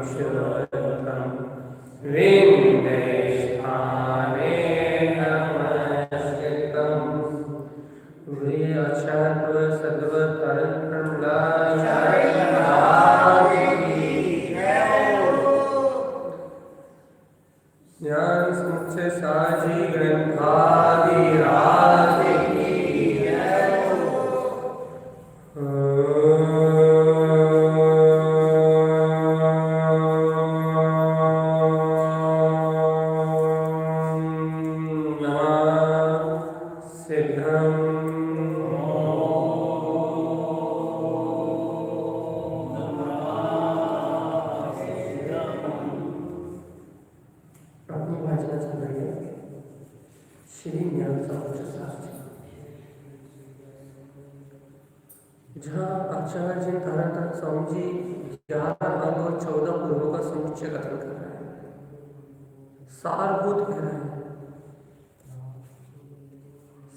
शुद्धं विन्देस्थाने नमस्कृतं विअक्षरत्व ज्ञान समुच्चय साजी ग्रंथादिराज की जहाँ आचार्य जी धर्मतन स्वामी जी 11 अंग और 14 पूर्वों का समुच्चय कथन कर रहे हैं, सारभूत कह रहे हैं,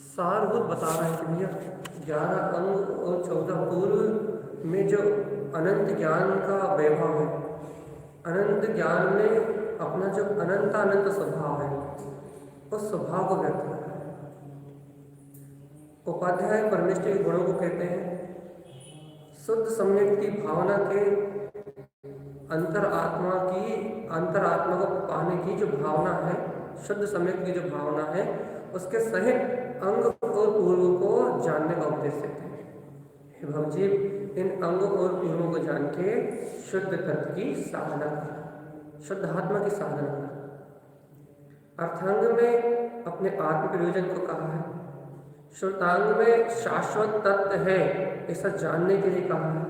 सारभूत बता रहे हैं कि भैया 11 अंग और 14 पूर्व में जो अनंत ज्ञान का वैभव है, अनंत ज्ञान में अपना जो अनंत स्वभाव है उस स्वभाव को व्यक्त कर रहा है। उपाध्याय परमेष्टि के गुणों को कहते हैं शुद्ध सम्यक की भावना के अंतरात्मा को पाने की जो भावना है, शुद्ध सम्यक की जो भावना है उसके सहित अंग और पूर्व को जानने का उपदेश देते हैं। हे भवजीव, इन अंग और पूर्वों को जान के शुद्ध तत्व की साधना करें, शुद्ध आत्मा की साधना करें। अर्थांग में अपने आत्म प्रयोजन को कहा है, श्रुतांग में शाश्वत तत्व है ऐसा जानने के लिए कहा है,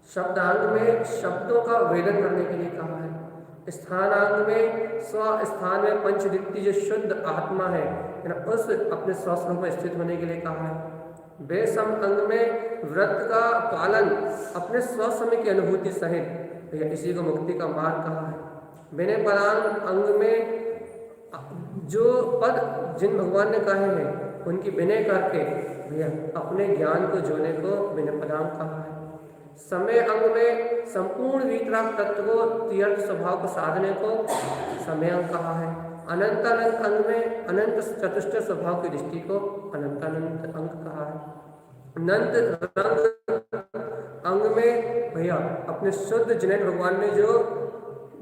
शब्दांग में शब्दों का वेदन करने के लिए कहा है, स्थानांग में स्थान में पंचदिक्ति जो शुद्ध आत्मा है उस अपने स्वस्वरूप में स्थित होने के लिए कहा है। बेसम अंग में व्रत का पालन अपने स्वसमय की अनुभूति सहित इसी को मुक्ति का मार्ग कहा है। विनय पदांग अंग में जो पद जिन भगवान ने कहे हैं उनकी विनय करके भैया अपने ज्ञान को जोड़ने को विनय पदांग कहा है। समय अंग में संपूर्ण वीतराग तत्व को तीर्थ स्वभाव को साधने को समय अंग कहा है। अनंत अंग में अनंत चतुष्ट स्वभाव की दृष्टि को अनंत अंग कहा है। अनंत रंग अंग में भैया अपने शुद्ध जिन्हें भगवान ने जो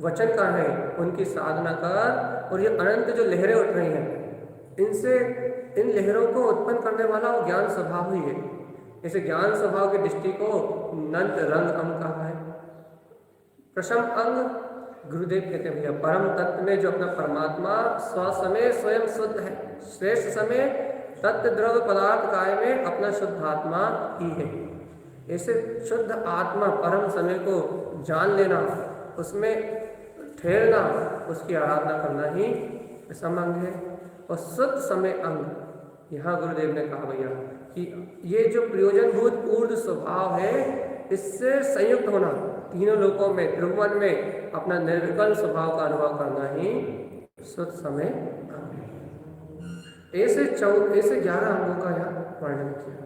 वचन कहा है उनकी साधना कर, और ये अनंत जो लहरें उठ रही हैं इनसे इन लहरों को उत्पन्न करने वाला वो ज्ञान स्वभाव ही है। इसे ज्ञान स्वभाव की दृष्टि को अनंत रंग अंग कहा है। प्रशम अंग गुरुदेव कहते हैं भैया परम तत्व में जो अपना परमात्मा स्वसमय स्वयं शुद्ध है, श्रेष्ठ समय तत्व द्रव्य पदार्थ काय में अपना शुद्ध आत्मा ही है। ऐसे शुद्ध आत्मा परम समय को जान लेना, उसमें ठहरना, उसकी आराधना करना ही प्रशम अंग है। और शुद्ध समय अंग यहाँ गुरुदेव ने कहा भैया कि ये जो प्रयोजनभूत ऊर्ध्व स्वभाव है इससे संयुक्त होना, तीनों लोकों में त्रिभुवन में अपना निर्विकल्प स्वभाव का अनुभव करना ही शुद्ध समय अंग है। ऐसे 11 अंगों का यहाँ वर्णन किया।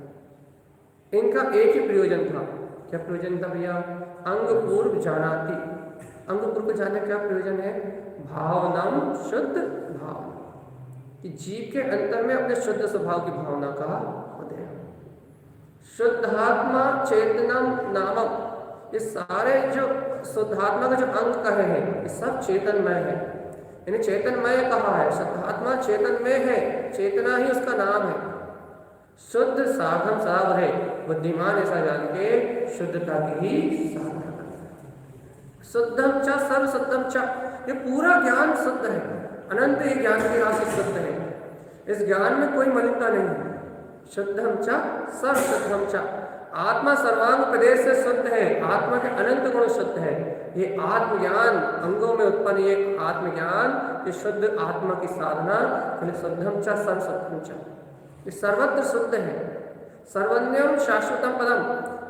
इनका एक ही प्रयोजन था। क्या प्रयोजन था भैया? अंग पूर्व जानाति। अंग पूर्व जानने क्या प्रयोजन है? भावनाम शुद्ध भावना, कि जीव के अंतर में अपने शुद्ध स्वभाव की भावना का उदय। शुद्धात्मा चेतनम नामम, ये सारे जो शुद्धात्मा का जो अंग कहे हैं ये सब चेतनमय है, यानी चेतनमय कहा है। शुद्धात्मा चेतनमय है, चेतना ही उसका नाम है। शुद्ध साधन साध है, बुद्धिमान ऐसा जान के शुद्धता की ही साधना करता है। शुद्धम च सर्व शुद्धम च, ये पूरा ज्ञान शुद्ध है, अनंत ही ज्ञान की राशि शुद्ध है, इस ज्ञान में कोई मलिनता नहीं है। शुद्धम च सर्व शुद्धम च, आत्मा सर्वांग प्रदेश से शुद्ध है, आत्मा के अनंत गुण शुद्ध है। ये आत्मज्ञान अंगों में उत्पन्न ये आत्मज्ञान, ये शुद्ध आत्मा की साधना, शुद्धम च सर्व शुद्धम च, ये सर्वत्र शुद्ध है। सर्वन्यम शाश्वतम पदम,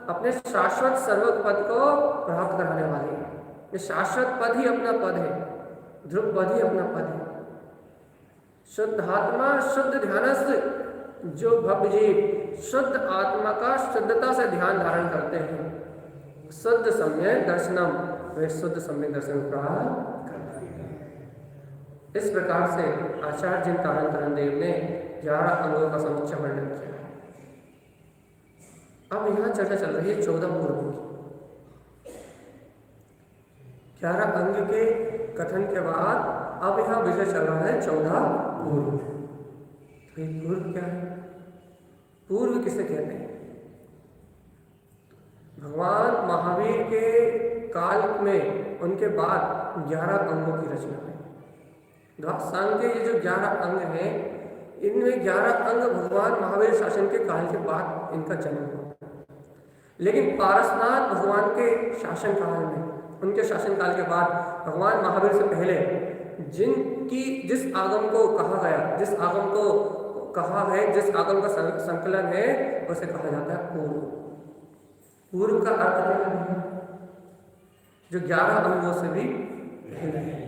अपने शाश्वत सर्व पद को प्राप्त कराने वाले, ये शाश्वत पद ही अपना पद है, ध्रुव पद ही अपना पद है। शुद्ध आत्मा शुद्ध ध्यानस्थ, जो भक्त जीव शुद्ध आत्मा का शुद्धता से ध्यान धारण करते हैं। शुद्ध सम्यक दर्शनम, वे शुद्ध सम्यक दर्शन प्राप्त करते हैं। इस प्रकार से आचार्य जिन तारण तरण देव ने 11 अंगों का समुच्चय वर्णन किया है। अब यहाँ चर्चा चल रही है 14 पूर्वों की। 11 अंग के कथन के बाद अब यहाँ विषय चल रहा है 14 पूर्व। तो ये पूर्व क्या है? पूर्व किसे कहते हैं? भगवान महावीर के काल में उनके बाद 11 अंगों की रचना है। द्वादशांग के ये जो 11 अंग हैं, इनमें 11 अंग भगवान महावीर शासन के काल के बाद इनका जन्म हुआ। लेकिन पारसनाथ भगवान के शासन काल में, उनके शासन काल के बाद भगवान महावीर से पहले जिस आगम को कहा गया, जिस आगम को कहा है, जिस आगम का संकलन है, उसे कहा जाता है पूर्व। पूर्व का अर्थ है जो 11 अंगों से भी भिन्न है।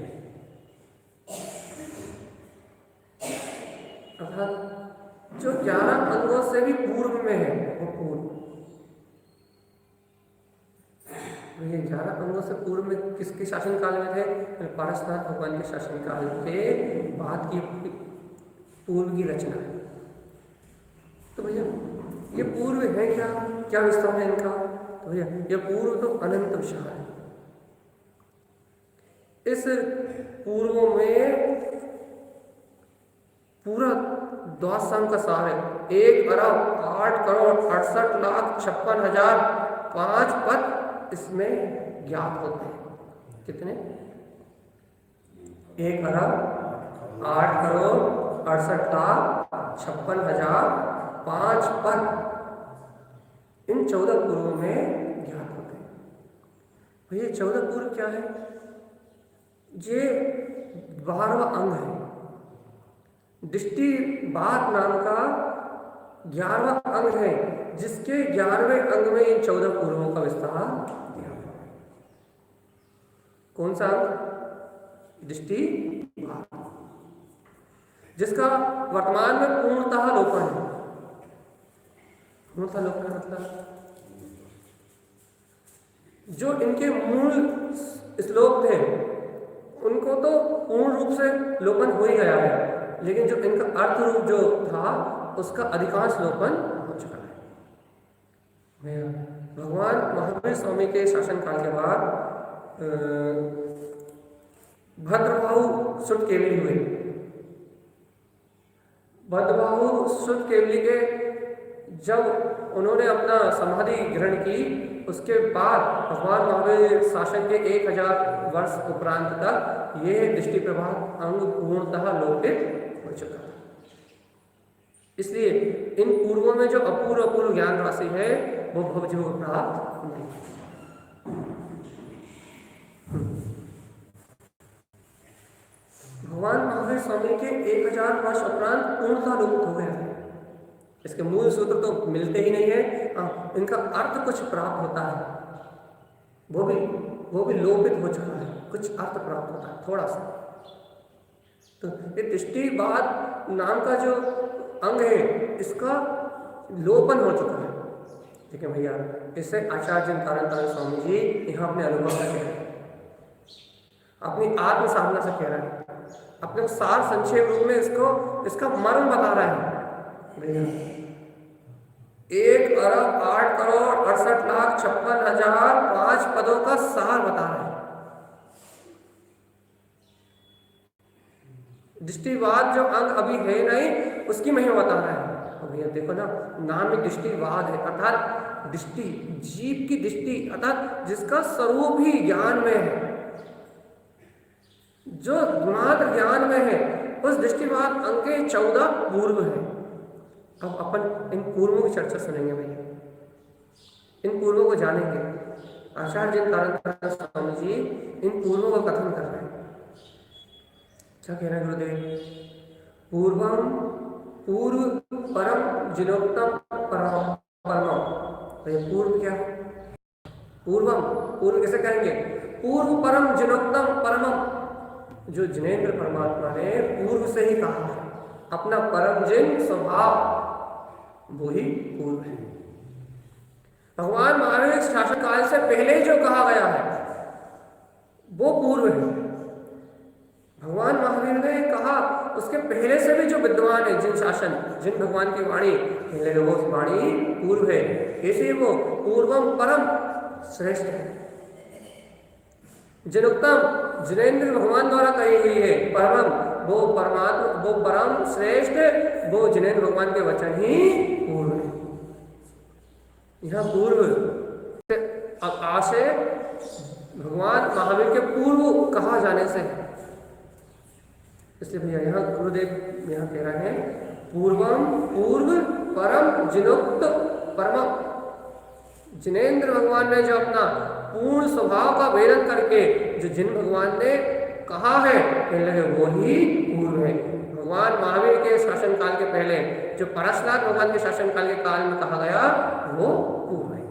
अर्थात जो 11 अंगों से भी पूर्व में है वो पूर्व। ये 11 अंगों से पूर्व में किसके शासन काल में थे? पारसनाथ भगवान के शासन काल के बाद की पूर्व की रचना है। तो भैया ये पूर्व है क्या? क्या विस्तार है इनका? तो भैया ये पूर्व तो अनंत विशाल है। इस पूर्वों में पूरा द्वादशांग का सार है। 1,08,68,56,005 पद इसमें ज्ञात होते हैं। कितने? 1,08,68,56,005 पद इन 14 पूर्वों में ज्ञात होते हैं। भैया 14 पूर्व क्या है? ये 12वां अंग है। दृष्टिबात नाम का 11वां अंग है, जिसके 11वें अंग में इन 14 पूर्वों का विस्तार दिया। कौन सा अंग? दृष्टिबात, जिसका वर्तमान में पूर्णतः लोपन है। पूर्णतः लोपन मतलब जो इनके मूल श्लोक थे उनको तो पूर्ण रूप से लोपन हो ही गया है, लेकिन जो इनका अर्थ रूप जो था उसका अधिकांश लोपन हो चुका है। भगवान महावीर स्वामी के शासन काल के बाद भद्रबाहु सुत केवली हुए। भद्रबाहु सुत केवली के जब उन्होंने अपना समाधि ग्रहण की, उसके बाद भगवान महावीर शासन के 1000 वर्ष उपरांत तक यह दृष्टि प्रभाव अंग पूर्णतः लोपित हो चुका है। इसलिए इन पूर्वों में जो अपूर्व ज्ञान राशि है वो भवजोग प्राप्त नहीं। भगवान महावीर स्वामी के 1000 वर्ष उपरांत पूर्णतः लुप्त हो गया है। इसके मूल सूत्र तो मिलते ही नहीं है। इनका अर्थ कुछ प्राप्त होता है, वो भी लोपित हो चुका है। कुछ अर्थ प्राप्त होता है थोड़ा सा। तो ये दृष्टिबात नाम का जो अंग है इसका लोपन हो चुका है। ठीक है भैया, इससे आचार्य तारण स्वामी जी यहाँ अपने अनुभव से कह रहे हैं, अपनी आत्म साधना से कह रहे हैं, अपने सार संक्षेप रूप में इसका मर्म बता रहे हैं। 1,08,68,56,005 पदों का सार बता रहे हैं। दृष्टिवाद जो अंग अभी है नहीं, उसकी महिमा बता रहे हैं। अब ये देखो ना, नाम में दृष्टिवाद है, अर्थात दृष्टि, जीव की दृष्टि, अर्थात जिसका स्वरूप ही ज्ञान में है, जो मात्र ज्ञान में है, उस दृष्टिवाद अंग के 14 पूर्व है। अब अपन इन पूर्वों की चर्चा सुनेंगे भैया, इन पूर्वों को जानेंगे। आचार्य तारण स्वामी जी इन पूर्वों का कथन कर रहे हैं। क्या कह रहे हैं गुरुदेव? पूर्वम पूर्व परम जिनोक्तम परम परमम। तो ये पूर्व क्या है? पूर्वम, पूर्व कैसे कहेंगे? पूर्व परम जिनोक्तम परमम। जो जिनेंद्र परमात्मा ने पूर्व से ही कहा है, अपना परम जिन स्वभाव वो ही पूर्व है। भगवान महावीर शासन काल से पहले जो कहा गया है वो पूर्व है। भगवान महावीर ने कहा उसके पहले से भी जो विद्वान है, जिन शासन, जिन भगवान की वाणी, वो वाणी पूर्व है। कैसे वो पूर्वम परम श्रेष्ठ है। जिनोक्तम जिनेन्द्र भगवान द्वारा कही हुई है, परम वो परमात्मा, वो परम श्रेष्ठ, वो जिनेन्द्र भगवान के वचन ही पूर्व है। यह पूर्व आशय भगवान महावीर के पूर्व कहा जाने से, इसलिए भैया यहाँ गुरुदेव यहाँ कह रहे हैं पूर्वम पूर्व परम जिनोक्त परम। जिनेन्द्र भगवान ने जो अपना पूर्ण स्वभाव का वेदन करके जो जिन भगवान ने कहा है, लगे वो ही पूर्व है। भगवान महावीर के शासन काल के पहले जो पराशराज भगवान के शासन काल के काल में कहा गया वो पूर्व है।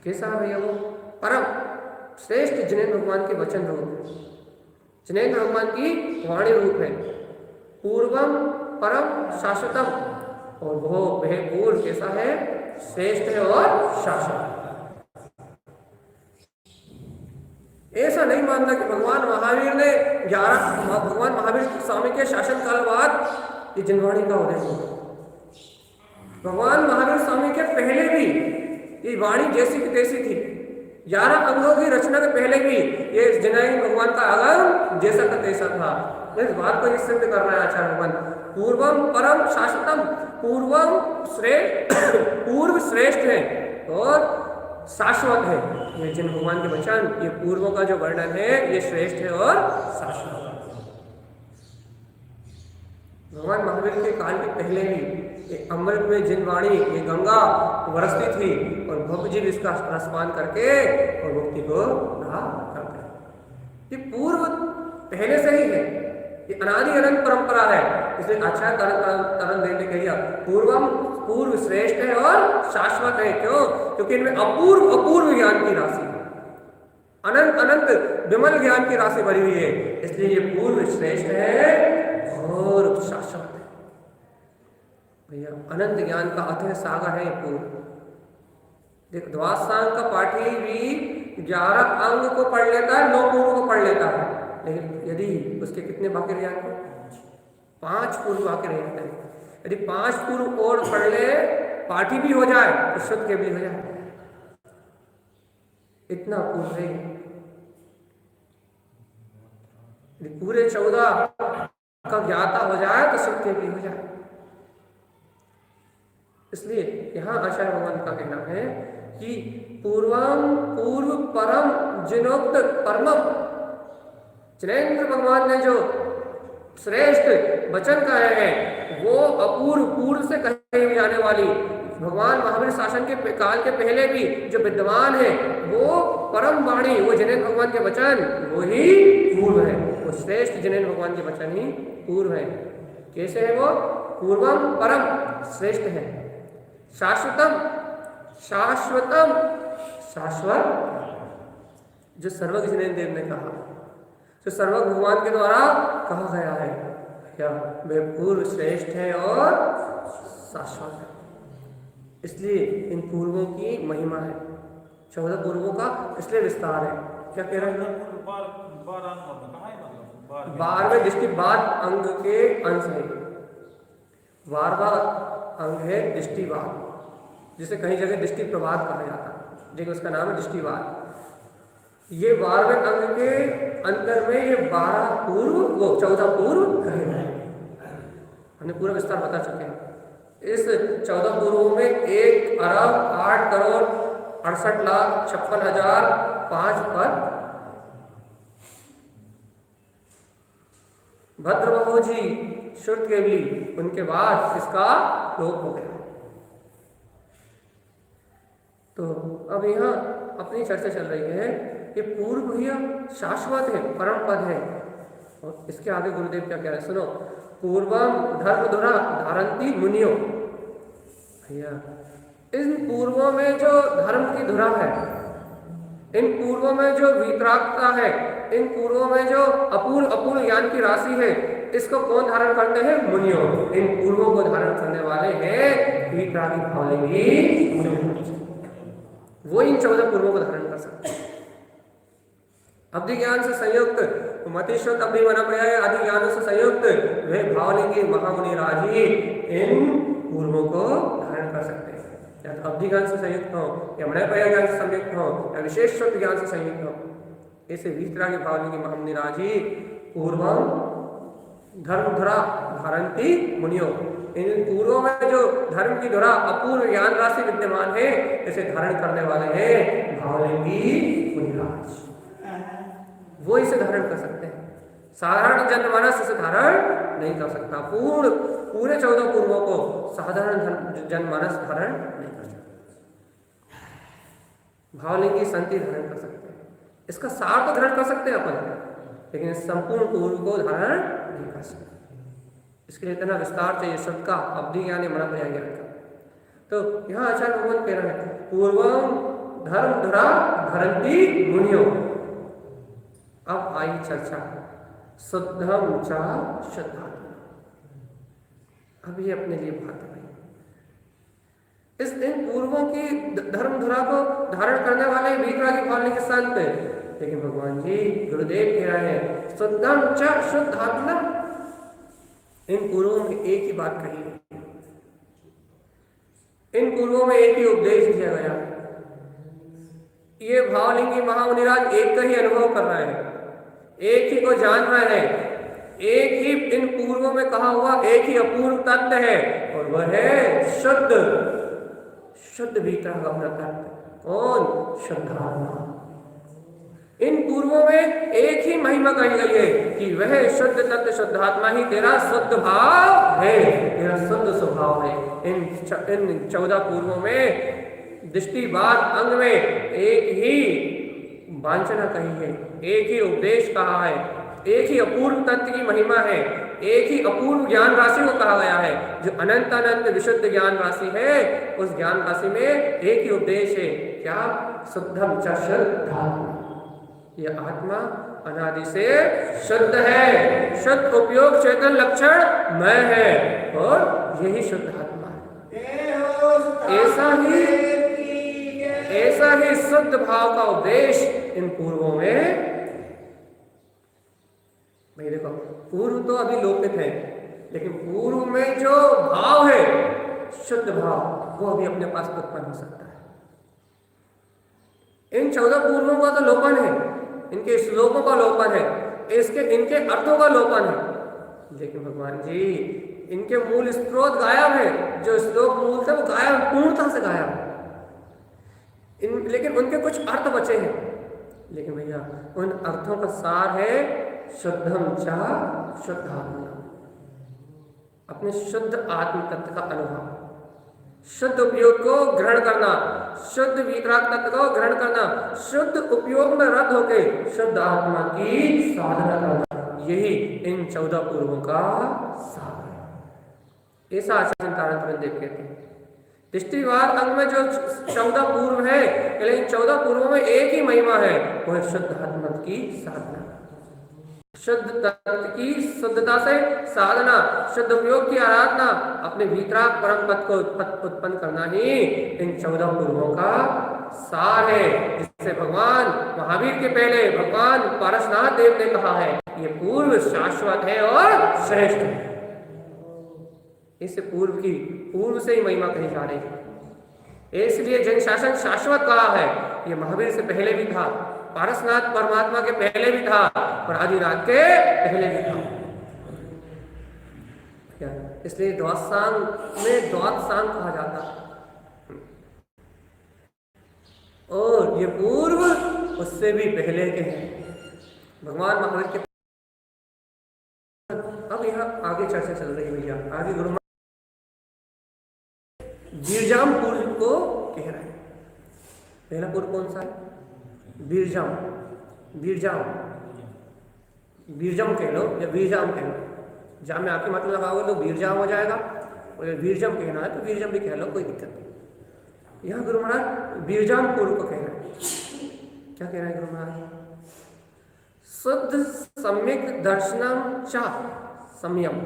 कैसा है भैया? वो परम श्रेष्ठ जिनेन्द्र भगवान के वचन रूप, जिनेन्द्र भगवान की वाणी रूप है। पूर्वम परम शाश्वतम, और वो वह पूर्व कैसा है? श्रेष्ठ है और शाश्वत। ऐसा नहीं मानना कि भगवान महावीर ने 11 भगवान महावीर स्वामी के शासन काल बाद ये जिनवाणी का उदय हुआ। भगवान महावीर स्वामी के पहले भी ये वाणी जैसी की तैसी थी। 11 अंगों की रचना के पहले भी ये जिनाई भगवान का आगम जैसा का तैसा था। इस बात को सिद्ध कर रहा है आचार्य भगवान। पूर्वम परम शाश्वतम, पूर्वम श्रेष्ठ, पूर्व श्रेष्ठ है और शाश्वत है। ये जिन भगवान के वचन, ये पूर्वों का जो वर्णन है, ये श्रेष्ठ है और शाश्वत। भगवान महावीर के काल के पहले ही अमृत में जिन वाणी, ये गंगा बरसती थी और भक्त जीव इसका रसपान करके और मुक्ति को प्राप्त करते हैं। ये पूर्व पहले से ही है, ये अनादि अनंत परंपरा है। इसलिए अच्छा करण देने के लिए पूर्वम पूर्व श्रेष्ठ है और शाश्वत है। क्यों? क्योंकि इनमें अपूर्व अपूर्व ज्ञान की राशि, अनंत अनंत विमल ज्ञान की राशि भरी हुई है। इसलिए ये पूर्व श्रेष्ठ है और शाश्वत है। भैया अनंत ज्ञान का अथय सागर है पूर्व। देखो द्वादशांग का पाठी भी 11 अंग को पढ़ लेता है, 9 पूर्व को पढ़ लेता है, लेकिन यदि उसके कितने बाकी रह जाते हैं? 5 पूर्व बाकी रह जाते हैं। यदि 5 पूर्व और पढ़ ले, पाठी भी हो जाए तो शुद्ध के भी हो जाए। इतना पूर्व है। यदि पूरे 14 का ज्ञाता हो जाए तो शुद्ध के भी हो जाए। इसलिए यहाँ आचार्य भगवान का कहना है कि पूर्वम पूर्व परम जिनोक्त परमम। जिनेन्द्र भगवान ने जो श्रेष्ठ वचन कहे हैं वो अपूर्व पूर्व से कही हुई जाने वाली, भगवान महावीर शासन के काल के पहले भी जो विद्वान है वो परम वाणी, वो जिनेन्द्र भगवान के वचन वो ही पूर्व है। वो श्रेष्ठ जिनेन्द्र भगवान के वचन ही पूर्व है। कैसे है वो? पूर्वम परम श्रेष्ठ है, शाश्वतम शाश्वतम शाश्वत, जो सर्वज्ञ जिनेन्द्र देव ने कहा, जो सर्वज्ञ भगवान के द्वारा कहा गया है, क्या वे पूर्व श्रेष्ठ है और शाश्वत है। इसलिए इन पूर्वों की महिमा है। 14 पूर्वों का इसलिए विस्तार है। क्या कह रहे हैं? 12वें दृष्टि बाद अंग के अंश है। 12वां अंग है दृष्टिवाद, जिसे कहीं जगह दृष्टि प्रवाद कहा जाता है, लेकिन उसका नाम है दृष्टिवाद। ये 12वें अंग के अंतर में ये 12 पूर्व, वो 14 पूर्व कहे गए। हमने पूरा विस्तार बता चुके हैं। इस 14 पूर्वों में 1 अरब 8 करोड़ 68 लाख 56,005 पद भद्रबाहु जी श्रुत के भी, उनके बाद इसका लोप हो गया। तो अब यहाँ अपनी चर्चा चल रही है कि पूर्व भैया शाश्वत है, परम पद है। और इसके आगे गुरुदेव क्या कह रहे हैं, सुनो। पूर्वम धर्म धुरा धारंती मुनियो। भैया इन पूर्वों में जो धर्म की धुरा है, इन पूर्वों में जो वितरागता है, इन पूर्वों में जो अपूर्व ज्ञान की राशि है, इसको कौन धारण करते हैं? मुनियों। इन पूर्वों को धारण करने वाले हैं वितरागी भावलिंगी, वो इन 14 पूर्वों को धारण कर सकते हैं। अब्धि ज्ञान से संयुक्त मतिश्रुत अब्धि मन पर्याय आदि ज्ञानों से संयुक्त वे भावलिंगी महामुनि राजी इन पूर्वों को धारण कर सकते हैं। या तो अब्धि ज्ञान से संयुक्त हो, या मनय पर्याय ज्ञान से संयुक्त हो, या विशेष श्रुत ज्ञान से संयुक्त हो। ऐसे 20 तरह के भावलिंगी महामुनि राजी पूर्वम धर्मधुरा धारंती मुनियो, इन पूर्वों में जो धर्म की धुरा अपूर्व ज्ञान राशि विद्यमान है, इसे धारण करने वाले हैं भावलिंगी मुनिराज। वो इसे धारण कर सकते हैं। साधारण जनमानस इसे धारण नहीं कर सकता। पूरे 14 पूर्वों को साधारण जनमानस धारण नहीं कर सकता। भावलिंगी संति धारण कर सकते हैं। इसका सार तो ग्रहण कर सकते हैं अपन, लेकिन संपूर्ण पूर्व को धारण नहीं कर सकते। इसके लिए इतना विस्तार चाहिए शब्द का, अब्धि ज्ञान मन पर्याय ज्ञान का। तो यहाँ आचार्य भगवान कह रहे हैं पूर्वम धर्म धरा धरंती मुनियो। अब आई चर्चा शुद्धम चा शुद्धात्मा। अब ये अपने लिए बात है। इस इन पूर्वों की धर्मधुरा को धारण करने वाले वीतरागी भावलिंग के संत, लेकिन भगवान जी गुरुदेव कह रहे हैं शुद्धम च शुद्धात्मा। इन पूर्वों में एक ही बात कही है, इन पूर्वों में एक ही उपदेश दिया गया। ये भावलिंगी महामुनिराज एक का ही अनुभव कर रहे हैं, एक ही को जान रहे हैं। एक ही इन पूर्वों में कहा हुआ एक ही अपूर्व तत्व है, और वह है शुद्ध शुद्ध भीतर का अपना तत्व। कौन? शुद्धात्मा। इन पूर्वों में एक ही महिमा कही गई है कि वह शुद्ध तत्व शुद्धात्मा ही तेरा शुद्ध भाव है, तेरा शुद्ध स्वभाव है। इन 14 पूर्वों में दृष्टिवाद अंग में एक ही वांछना कही है, एक ही उपदेश कहा है, एक ही अपूर्व तत्व की महिमा है, एक ही अपूर्व ज्ञान राशि को कहा गया है। जो अनंत अनंत विशुद्ध ज्ञान राशि है, उस ज्ञान राशि में एक ही उपदेश है। क्या? शुद्धम च शुद्धात्मा। यह आत्मा अनादि से शुद्ध है, शुद्ध उपयोग चेतन लक्षण मैं है, और यही शुद्ध आत्मा है। ऐसा ही शुद्ध भाव का उपदेश इन पूर्वों में। भाई देखो, पूर्व तो अभी लोपित है, लेकिन पूर्व में जो भाव है शुद्ध भाव, वो अभी अपने पास उत्पन्न हो सकता है। इन 14 पूर्वों का तो लोपन है, इनके श्लोकों का लोपन है, इनके अर्थों का लोपन है, लेकिन भगवान जी इनके मूल स्रोत गायब है। जो श्लोक मूल थे वो गायब, पूर्णता से गायब। लेकिन उनके कुछ अर्थ बचे हैं। लेकिन भैया उन अर्थों का सार है शुद्धम चा शुद्धात्मा। अपने शुद्ध आत्म तत्व का अनुभव, शुद्ध उपयोग को ग्रहण करना, शुद्ध वितराग तत्व को ग्रहण करना, शुद्ध उपयोग में रत होकर शुद्ध आत्मा की साधना करना, यही इन 14 पूर्वों का सार है। ऐसा आचार्य तारण देव कहते हैं। दृष्टिवाद अंग में जो 14 पूर्व है, लेकिन 14 पूर्वों में एक ही महिमा है, वह शुद्ध आत्मा की साधना, शुद्ध तत्व की शुद्धता से साधना, शुद्ध उपयोग की आराधना, अपने भीतराग परम पद को उत्पन्न करना ही इन 14 पूर्वों का सार है। जिससे भगवान महावीर के पहले भगवान पारसनाथ देव ने कहा है ये पूर्व शाश्वत है और श्रेष्ठ है। इससे पूर्व से ही महिमा कही जा रही है। इसलिए जन शासन शाश्वत कहा है। ये महावीर से पहले भी था, पारसनाथ परमात्मा के पहले भी था, और आदिनाथ के पहले भी था। क्या? इसलिए द्वादशांग में द्वादशांग कहा जाता है, और ये पूर्व उससे भी पहले के हैं भगवान महावीर के। अब यहाँ आगे चर्चा चल रही है भैया। आगे गुरु बीरजाम पूर्व को कह रहे हैं। पहला पूर्व कौन सा है? बीरजाम। बीरजाम कह लो या बीरजाम कह लो, जाम में आपके मतलब लगाओगे तो बीरजाम हो जाएगा, और बीरजाम कहना है तो बीरजाम भी कह लो, कोई दिक्कत नहीं। यहाँ गुरु महाराज बीरजाम पूर्व को कह रहे हैं। क्या कह रहे हैं गुरु महाराज? शुद्ध सम्यक दर्शनम चा संयम।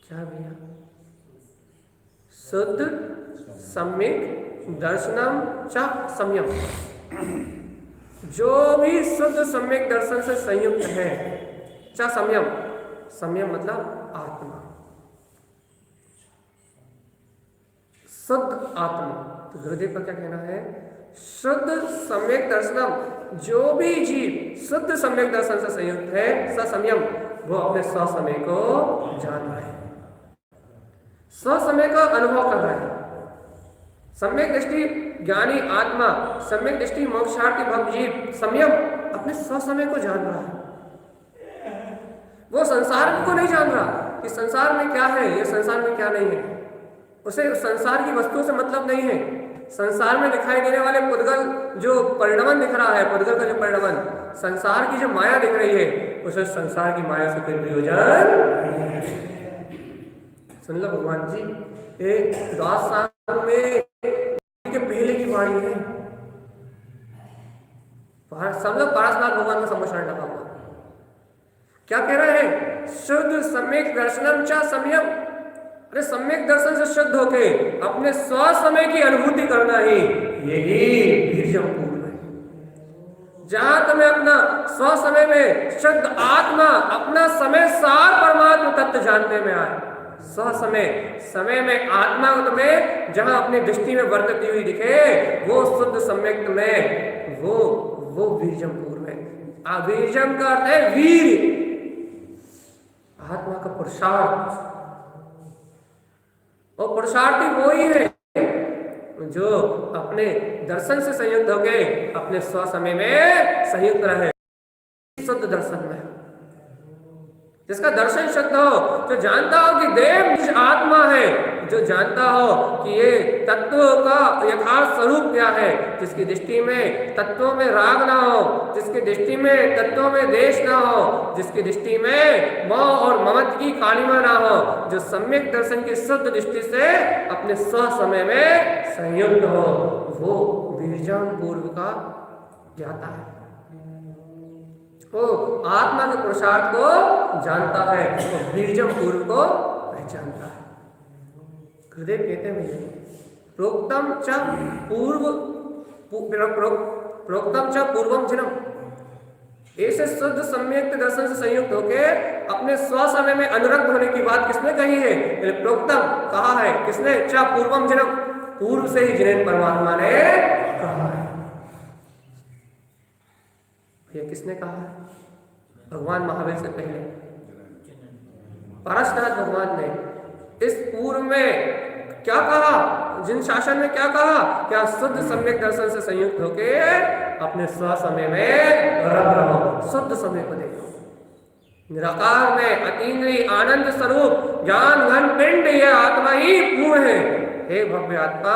क्या भैया? शुद्ध सम्यक दर्शनम च संयम। जो भी शुद्ध सम्यक दर्शन से संयुक्त है, च संयम, संयम मतलब आत्मा, शुद्ध आत्मा। तो गुरुदेव का क्या कहना है? शुद्ध सम्यक दर्शनम, जो भी जीव शुद्ध सम्यक दर्शन से संयुक्त है, ससंयम, वो अपने स्वसमय को जान रहा है, स्वसमय का अनुभव कर रहा है। सम्यक दृष्टि ज्ञानी आत्मा, सम्यक दृष्टि मोक्षार्थी भक्त जीव संयम अपने स्वसमय को जान रहा है। वो संसार को नहीं जान रहा कि संसार में क्या है, ये संसार में क्या नहीं है। उसे संसार की वस्तुओं से मतलब नहीं है। संसार में दिखाई देने वाले पुद्गल जो परिणमन दिख रहा है, पुद्गल का जो परिणमन, संसार की जो माया दिख रही है, उसे संसार की माया से कोई प्रयोजन। सुन लो भगवान जी, एक 10 साल में के पहले की वाणी है। सब लोग पारसनाथ भगवान का संभाषण लगा हुआ, क्या कह रहे हैं? शुद्ध सम्यक दर्शनम च संयम। अरे सम्यक दर्शन से शुद्ध होके अपने स्वसमय की अनुभूति करना ही यही बीजम पूर्ण है। जहां तुम्हें अपना स्वसमय में शुद्ध आत्मा, अपना समय सार परमात्मा तत्व जानने में आए, स्वसमय, समय में आत्मा को तुम्हें जहां अपनी दृष्टि में वर्तती हुई दिखे, वो शुद्ध सम्यक में वो बीजम पूर्ण है। बीजम का अर्थ है वीर, आत्मा का पुरुषार्थ। और पुरुषार्थी वो ही है जो अपने दर्शन से संयुक्त होके अपने स्वसमय में संयुक्त रहे, शुद्ध दर्शन में, जिसका दर्शन शुद्ध हो, जो जानता हो कि देव आत्मा है, जो जानता हो कि ये तत्वों का यथार्थ स्वरूप क्या है, जिसकी दृष्टि में तत्वों में राग ना हो, जिसकी दृष्टि में तत्वों में देश ना हो, जिसकी दृष्टि में मोह और ममत्व की कालिमा ना हो, जो सम्यक दर्शन की शुद्ध दृष्टि से अपने स्वसमय में संयुक्त हो, वो बीजाम पूर्व का ज्ञाता है, वो आत्मा के पुरुषार्थ को जानता है, वो बीजम पूर्व को पहचानता है। गुरुदेव कहते हैं प्रोक्तम च पूर्वम जन्म, ऐसे शुद्ध सम्यक दर्शन से संयुक्त होके अपने स्वसमय में अनुरक्त होने की बात किसने कही है? प्रोक्तम कहा है, किसने? च पूर्वम जन्म, पूर्व से ही जिनेन परमात्मा ने कहा है। ये किसने कहा है? भगवान महावीर से पहले पारसनाथ भगवान ने इस पूर्व में क्या कहा? जिन शासन में क्या कहा? क्या शुद्ध सम्यक दर्शन से संयुक्त होके अपने स्वसमय में रहो, शुद्ध समय को देखो, निराकार में अतीन्द्रिय आनंद स्वरूप ज्ञान घन पिंड यह आत्मा ही पूर्ण है। हे भव्य आत्मा,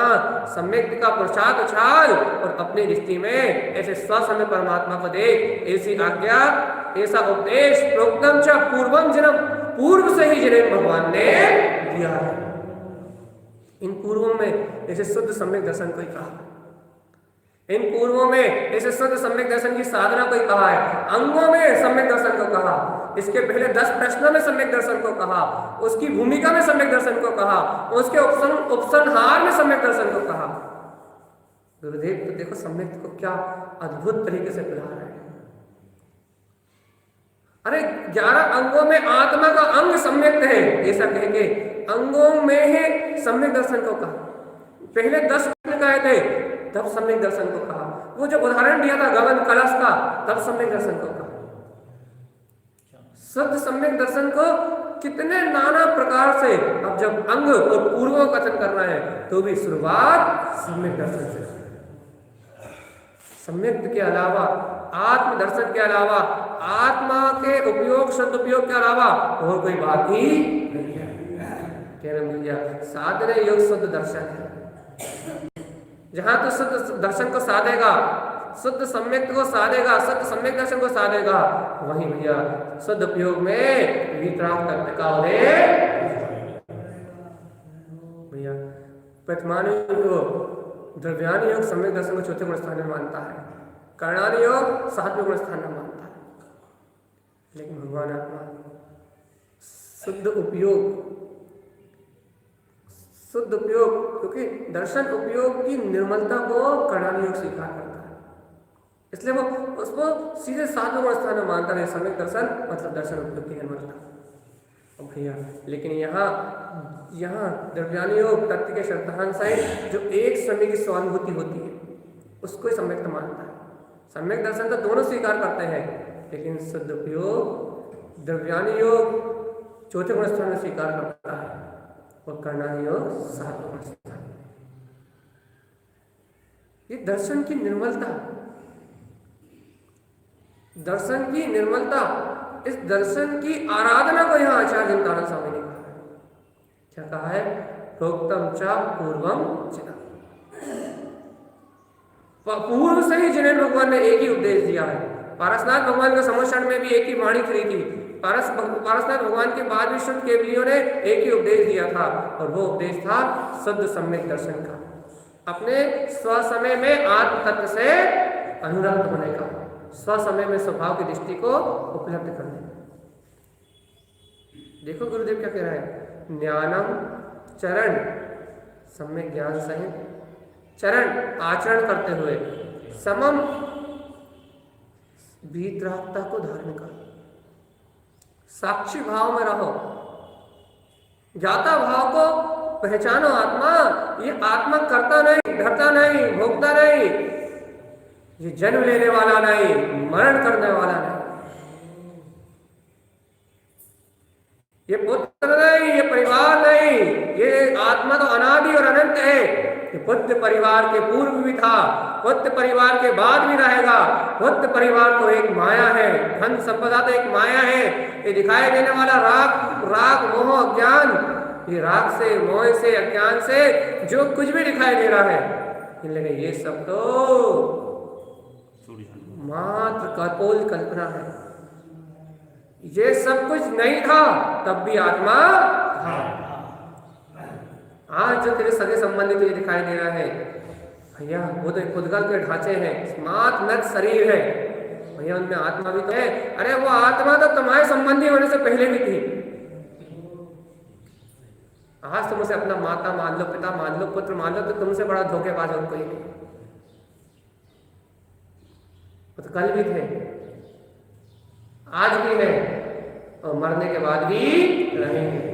सम्यक का पुरुषार्थ उछाल और अपनी दृष्टि में ऐसे स्वसमय परमात्मा को देख। ऐसी आज्ञा, ऐसा उपदेश प्रोक्तम च पूर्वम जन्म, पूर्व से ही जन्म भगवान ने दिया है। इन पूर्वों में ऐसे शुद्ध सम्यक दर्शन को ही कहा, इन पूर्वों में ऐसे शुद्ध सम्यक दर्शन की साधना को ही कहा है, अंगों में सम्यक दर्शन को कहा, इसके पहले 10 प्रश्नों में सम्यक दर्शन को कहा, उसकी भूमिका में सम्यक दर्शन को कहा, उसके उपसंहार में सम्यक दर्शन को कहा। गुरुदेव तो देखो सम्यक को क्या अद्भुत तरीके से पिला रहे हैं। अरे 11 अंगों में आत्मा का अंग सम्यक है, ऐसा कहेंगे अंगों में ही सम्यक दर्शन को कहा। पहले 10 कहे थे तब सम्यक दर्शन को कहा, वो जो उदाहरण दिया था गगन कलश का तब सम्यक दर्शन को कहा। शुद्ध सम्यक दर्शन को कितने नाना प्रकार से, अब जब अंग और पूर्वों का कथन करना है तो भी शुरुआत सम्यक दर्शन से। सम्यक के अलावा, आत्म दर्शन के अलावा, आत्मा के उपयोग, शुद्ध उपयोग के अलावा और कोई बात ही नहीं है। साधन योग शुद्ध दर्शन है। जहां तो शुद्ध दर्शन को साधेगा, शुद्ध सम्यक को साधेगा, शुद्ध सम्यक दर्शन को साधेगा, वहीं भैया शुद्ध उपयोग में वितराग तत्व का भैया प्रतिमान योग, द्रव्यान योग सम्यक दर्शन को चौथे गुण स्थान में मानता है, करणान योग 7वें गुण स्थान में मानता है। लेकिन भगवान आत्मा शुद्ध उपयोग, शुद्ध उपयोग, क्योंकि दर्शन उपयोग की निर्मलता को करणान योग स्वीकार करता है। इसलिए वो उसको सीधे साधु गुण स्थान में मानता है। सम्यक दर्शन मतलब दर्शन उपलब्धि है मतलब भैया। लेकिन यहाँ यहाँ द्रव्यानी योग तत्व के श्रद्धांत साहिब जो एक समय की स्वानुभूति होती है उसको ही सम्यक मानता है। सम्यक दर्शन तो दोनों स्वीकार करते हैं, लेकिन सदुपयोग द्रव्यानी योग चौथे गुण स्थान में स्वीकार करता है और कर्णानी योग सातवें गुण स्थान। ये दर्शन की निर्मलता, दर्शन की निर्मलता, इस दर्शन की आराधना को यहाँ आचार्य चिंतानंद स्वामी ने कहा है। क्या कहा है? प्रोक्तम च पूर्वम चिना। पूर्व से ही जिनेन्द्र भगवान ने एक ही उपदेश दिया है। पारसनाथ भगवान का समोषण में भी एक ही वाणी खड़ी थी। पारसनाथ भगवान के बाद भी शुद्ध केवलियों ने एक ही उपदेश दिया था और वो उपदेश था शुद्ध सम्यक दर्शन का, अपने स्वसमय में आत्म तत्व से अनुरक्त होने का, स्वसमय में स्वभाव की दृष्टि को उपलब्ध करने का। देखो गुरुदेव क्या कह रहा है? ज्ञानम चरण सम्यक ज्ञान सहित चरण आचरण करते हुए समम वीतरागता को धारण कर, साक्षी भाव में रहो, ज्ञाता भाव को पहचानो। आत्मा, ये आत्मा करता नहीं, धरता नहीं, भोगता नहीं, ये जन्म लेने वाला नहीं, मरण करने वाला नहीं, ये पुत्र नहीं, ये परिवार नहीं, ये आत्मा तो अनादि और अनंत है। ये पुत्र परिवार के पूर्व भी था, पुत्र परिवार के बाद भी रहेगा। पुत्र परिवार तो एक माया है, धन संपदा तो एक माया है। ये दिखाई देने वाला राग मोह अज्ञान, ये राग से मोह से अज्ञान से जो कुछ भी दिखाई दे रहा है, लेकिन ये सब तो मात्र कपोल कल्पना है। ये सब कुछ नहीं था तब भी आत्मा था। आज जो तेरे सगे संबंधी तुझे दिखाई दे रहा है भैया, वो तो खुदगल के ढांचे हैं, स्मार्ट नट शरीर है भैया, उनमें आत्मा भी तो है। अरे वो आत्मा तो तुम्हारे संबंधी होने से पहले भी थी। आज तुम उसे अपना माता मान लो, पिता मान लो, पुत्र मान लो, तो तुमसे बड़ा धोखेबाज और कोई नहीं। वो तो कल भी थे, आज भी है और मरने के बाद भी रहेंगे।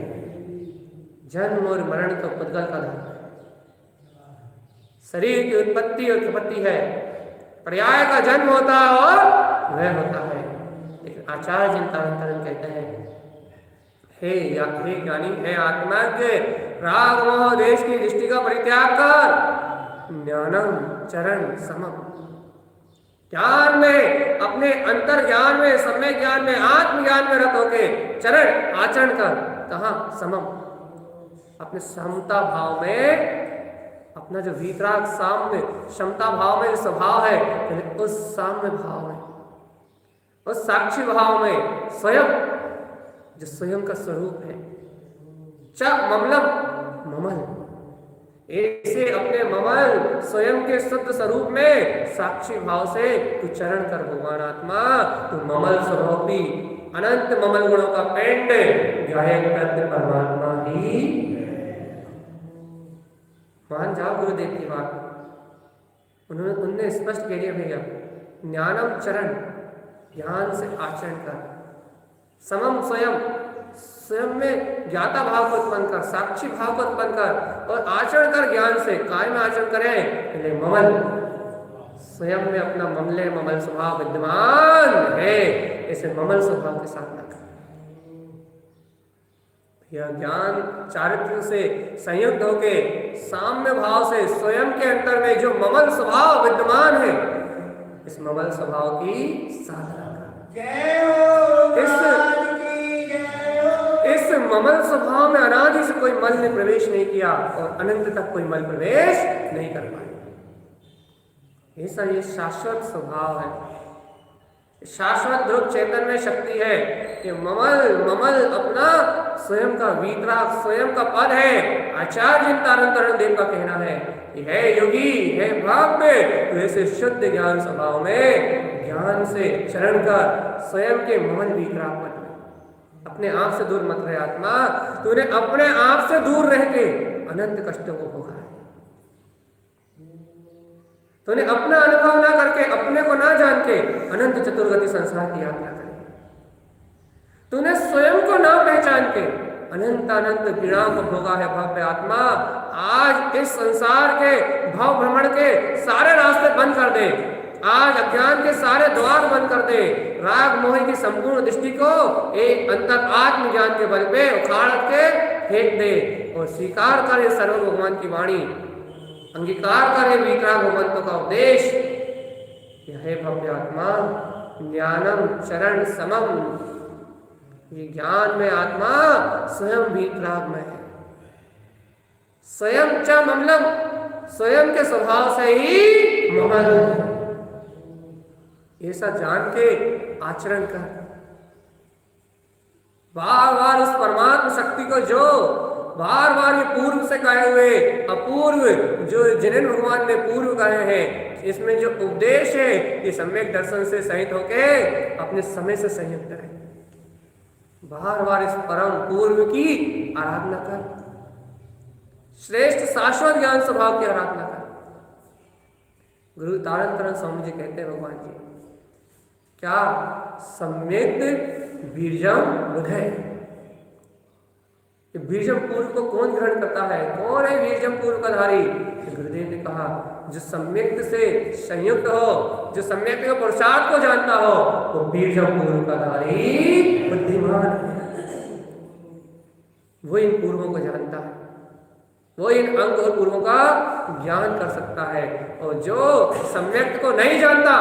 जन्म और मरण तो पुद्गल का धर्म है। शरीर की उत्पत्ति और विपत्ति है, पर्याय का जन्म होता है और वह होता है। लेकिन आचार्य चिंतामणि कहते हैं, हे ज्ञानी, हे आत्मा के राग मोह देश की दृष्टि का परित्याग कर ज्ञानम चरण समम, ज्ञान में, अपने अंतर ज्ञान में, सम्यक ज्ञान में, आत्मज्ञान में रत होके चरण आचरण कर। कहाँ? समम, अपने समता भाव में, अपना जो वीतराग साम्य क्षमता भाव में स्वभाव है, उस साम्य भाव में, उस साक्षी भाव में स्वयं, जो स्वयं का स्वरूप है। च ममलम, ममल, ऐसे अपने ममल स्वयं के शुद्ध स्वरूप में साक्षी भाव से तू चरण कर भगवान आत्मा। तू ममल स्वरूपी अनंत ममल गुणों का पिंड गायक तत्व परमात्मा ही। मान जाओ गुरुदेव की बात, उन्होंने स्पष्ट कह दिया भैया, ज्ञानम चरण, ज्ञान से आचरण कर, समम स्वयं, स्वयं में ज्ञाता भाव को उत्पन्न कर, साक्षी भाव को उत्पन्न कर और आचरण कर ज्ञान से। काय में आचरण करें? ममल, स्वयं में अपना ममले ममल स्वभाव विद्यमान है, ऐसे ममल स्वभाव के साथ न कर। यह ज्ञान चारित्र से संयुक्त होके साम्य भाव से स्वयं के अंतर में जो ममल स्वभाव विद्यमान है, इस ममल स्वभाव की साधना कर। इस ममल स्वभाव में अनादि से कोई मल ने प्रवेश नहीं किया और अनंत तक कोई मल प्रवेश नहीं कर पाया। ऐसा ये शाश्वत स्वभाव है, शाश्वत ध्रुव चेतन में शक्ति है। ये ममल अपना स्वयं का वीतराग, स्वयं का पद है। आचार्य चिंतामणि देव का कहना है कि है योगी, है भव्य, तो ऐसे शुद्ध ज्ञान स्वभाव में ज्ञान से चरण कर स्वयं के ममल वीतराग पद में अपने आप से दूर मत रहे। आत्मा, तूने अपने आप से दूर रह के अनंत कष्टों को भोगा है। तो उन्हें अपना अनुभव ना करके, अपने को ना जान के अनंत चतुर्गति संसार की यात्रा करें। तो उन्हें स्वयं को ना पहचान के अनंत अनंत पीड़ाओं को भोगा है भव्य आत्मा। आज इस संसार के भाव भ्रमण के सारे रास्ते बंद कर दे, आज अज्ञान के सारे द्वार बंद कर दे, राग मोह की संपूर्ण दृष्टि को एक अंतर आत्म ज्ञान के बल पे उखाड़ के फेंक दे और स्वीकार करे सर्व भगवान की वाणी, अंगीकार करे विक्राम भगवंतों का उपदेश। यह भव्य आत्मा ज्ञानम चरण समम, ये ज्ञान में आत्मा स्वयं वीतराग में है, स्वयं च ममलम, स्वयं के स्वभाव से ही ममल है। ऐसा जान के आचरण कर, बार बार उस परमात्मा शक्ति को जो बार बार ये पूर्व से कहे हुए अपूर्व जो जिन्हें भगवान ने पूर्व कहे हैं, इसमें जो उपदेश है ये सम्यक दर्शन से सहित होके अपने समय से संयुक्त है। बार बार इस परम पूर्व की आराधना कर, श्रेष्ठ शाश्वत ज्ञान स्वभाव की आराधना कर। गुरु तारण तरन स्वामी जी कहते हैं भगवान जी, क्या सम्यक बीजम बुधय, बीजम पूर्व को कौन ग्रहण करता है, कौन है बीजम पूर्व का धारी? गुरुदेव ने कहा जो सम्यक से संयुक्त हो, जो सम्यक के पुरुषार्थ को जानता हो, वो बीजम पूर्व का धारी बुद्धिमान है। वो इन पूर्वों को जानता है, वो इन अंग और पूर्वों का ज्ञान कर सकता है। और जो सम्यक को नहीं जानता,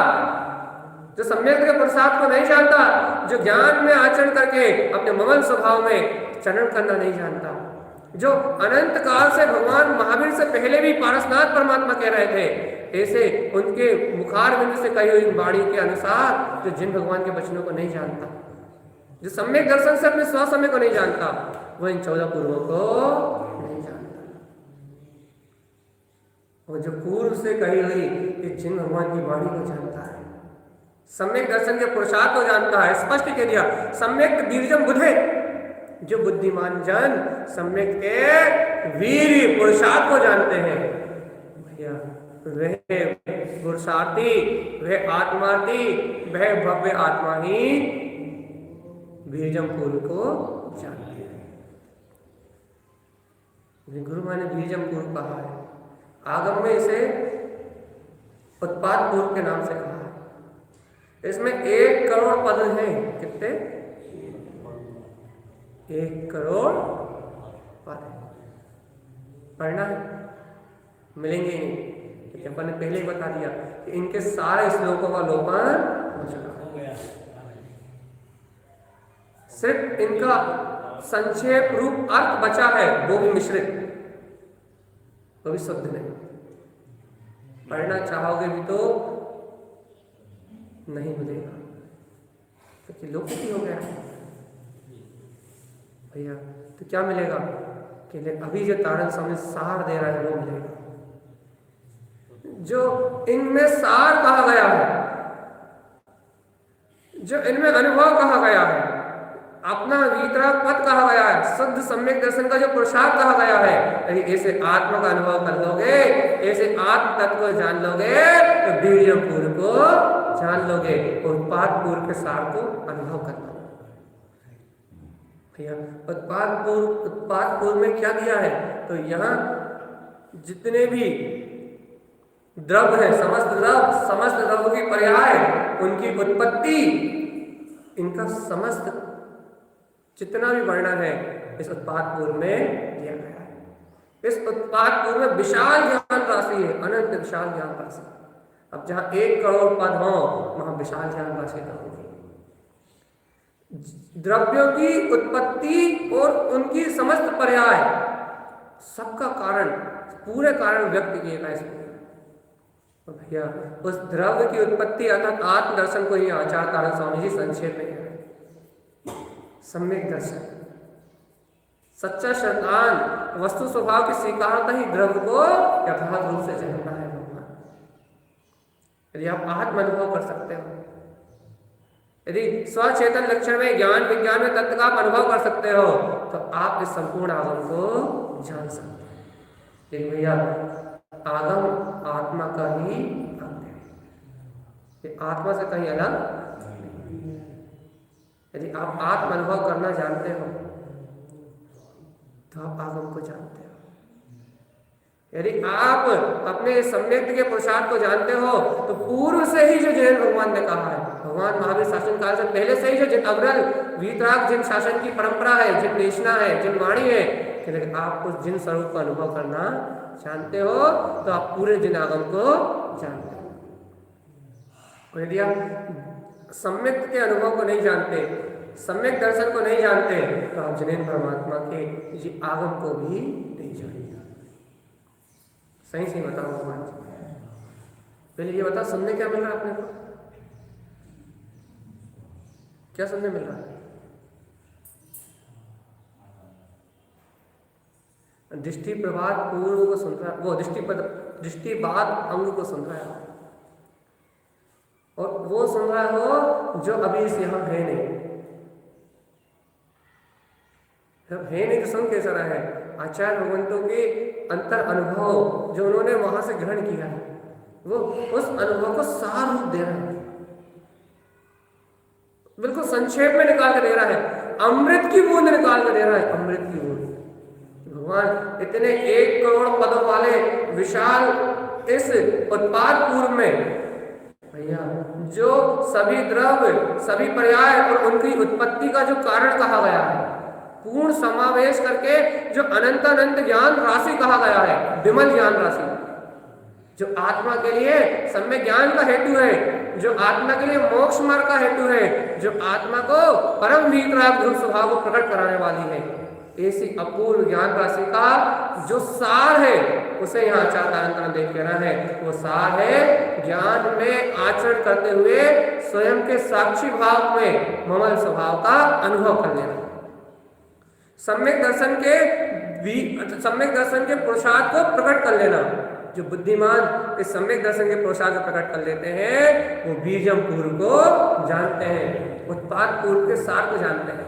जो सम्यक के पुरुषार्थ को नहीं जानता, जो ज्ञान में आचरण करके अपने ममल स्वभाव में चरण करना नहीं जानता, जो अनंत काल से भगवान महावीर से पहले भी पारसनाथ परमात्मा कह रहे थे, ऐसे उनके मुखार बिंद से कही हुई वाणी के अनुसार जो जिन भगवान के वचनों को नहीं जानता, जो सम्यक दर्शन से अपने स्वसमय को नहीं जानता, वो इन 14 पूर्वों को नहीं जानता। और जो पूर्व से कही हुई जिन भगवान की वाणी को जानता है, सम्यक दर्शन के पुरुषार्थ को जानता है, स्पष्ट कह दिया सम्यक बीजम बुधे, जो बुद्धिमान जन सम्यक के वीर पुरुषार्थ को जानते हैं, भैया वह पुरुषार्थी, वह आत्मार्थी, वह भव्य आत्मा ही बीजम पूर्व को जानते हैं। गुरु माने बीजम पूर्व कहा है, आगम में इसे उत्पाद पूर्व के नाम से कहा है। इसमें 1 करोड़ पद हैं, कितने? 1 करोड़ पद पढ़ना है, मिलेंगे ही नहीं। अपन ने पहले ही बता दिया कि इनके सारे श्लोकों का लोपान हो चुका है, सिर्फ इनका संक्षेप रूप अर्थ बचा है, वो भी मिश्रित, वो भी शुद्ध नहीं। पढ़ना चाहोगे भी तो नहीं मिलेगा, क्योंकि लोकप्रिय हो गया भैया। तो क्या मिलेगा कि अभी जो तारण स्वामी सार दे रहा है वो मिलेगा, जो इनमें सार कहा गया है, जो इनमें अनुभव कहा गया है, अपना वीतराग पद कहा गया है, शुद्ध सम्यक दर्शन का जो पुरुषार्थ कहा गया है, यदि ऐसे आत्मा का अनुभव कर लोगे, ऐसे आत्म तत्व को जान लोगे, तो बीजम पूर्व को जान लोगे, उत्पाद पूर्व के सार को अनुभव कर लोगे। भैया उत्पाद पूर्व में क्या दिया है? तो यहाँ जितने भी द्रव्य है, समस्त द्रव्य की पर्याय, उनकी उत्पत्ति, इनका समस्त जितना भी वर्णन है इस उत्पाद पूर्व में दिया गया है। इस उत्पाद पूर्व में विशाल ज्ञान राशि है, अनंत विशाल ज्ञान राशि। अब जहां 1 करोड़ पद हो, वहां विशाल ज्ञान राशि होगी। द्रव्यों की उत्पत्ति और उनकी समस्त पर्याय, सबका कारण, पूरे कारण व्यक्त किए गए इसमें। और भैया उस द्रव्य की उत्पत्ति अर्थात आत्म दर्शन को ही आचार्य तारण स्वामी जी संक्षेप में है। सम्यक दर्शन, सच्चा श्रद्धान वस्तु स्वभाव की स्वीकारता ही द्रव्य को यथार्थ रूप से जानना है भगवान। यदि आप आत्म अनुभव कर सकते हो, यदि स्वचेतन लक्षण में ज्ञान विज्ञान में तत्व का आप अनुभव कर सकते हो, तो आप इस संपूर्ण आगम को जान सकते हैं। लेकिन भैया आगम आत्मा का ही ये आत्मा से कहीं अलग। यदि आप आत्म अनुभव करना जानते हो तो आप आगम को जानते हो। यदि आप अपने सम्यक के पुरुषार्थ को जानते हो तो पूर्व से ही जो जैन भगवान ने कहा है, भगवान महावीर शासन काल से पहले से ही जो जिन अग्रल वीतराग जिन शासन की परंपरा है, जिन देशना है, जिन वाणी है, कि आप उस जिन स्वरूप का अनुभव करना जानते हो तो आप पूरे जिन आगम को जानते हो। और यदि आप सम्यक के अनुभव को नहीं जानते, सम्यक दर्शन को नहीं जानते, तो आप जिनेन परमात्मा के ये आगम को भी नहीं जानते। सही सही बताओ भगवान जी, पहले ये बताओ सुनने क्या मिल रहा है अपने को? क्या सुनने मिल रहा है? दृष्टि प्रभात पूर्व को सुन रहा है, वो दृष्टि बाद अंग को सुन रहा है, और वो सुन रहा हो जो अभी इस यहाँ है नहीं। जब है नहीं तो सुन कैसा रहा है? आचार्य भगवंतों के अंतर अनुभव जो उन्होंने वहां से ग्रहण किया है, वो उस अनुभव को सार रूप दे रहा है, बिल्कुल संक्षेप में निकाल कर दे रहा है, अमृत की बूंद निकाल कर दे रहा है, अमृत की बूंद। भगवान इतने 1 करोड़ पदों वाले विशाल इस उत्पाद पूर्व में भैया जो सभी द्रव्य, सभी पर्याय और उनकी उत्पत्ति का जो कारण कहा गया है, पूर्ण समावेश करके जो अनंत ज्ञान राशि कहा गया है, विमल ज्ञान राशि, जो आत्मा के लिए सम्यक ज्ञान का हेतु है, जो आत्मा के लिए मोक्ष मार्ग का हेतु है, जो आत्मा को परम वीतराग ध्रुव स्वभाव को प्रकट कराने वाली है, ऐसी अपूर्व ज्ञान राशि का जो सार है उसे यहाँ आचार्य देख के रहा है। वो सार है ज्ञान में आचरण करते हुए स्वयं के साक्षी भाव में ममल स्वभाव का अनुभव कर लेना। सम्यक दर्शन के पुरुषार्थ को प्रकट कर लेना। जो बुद्धिमान इस सम्यक दर्शन के पुरुषार्थ को प्रकट कर लेते हैं वो बीजम पूर्व को जानते हैं, उत्पाद पूर्व के सार को जानते हैं।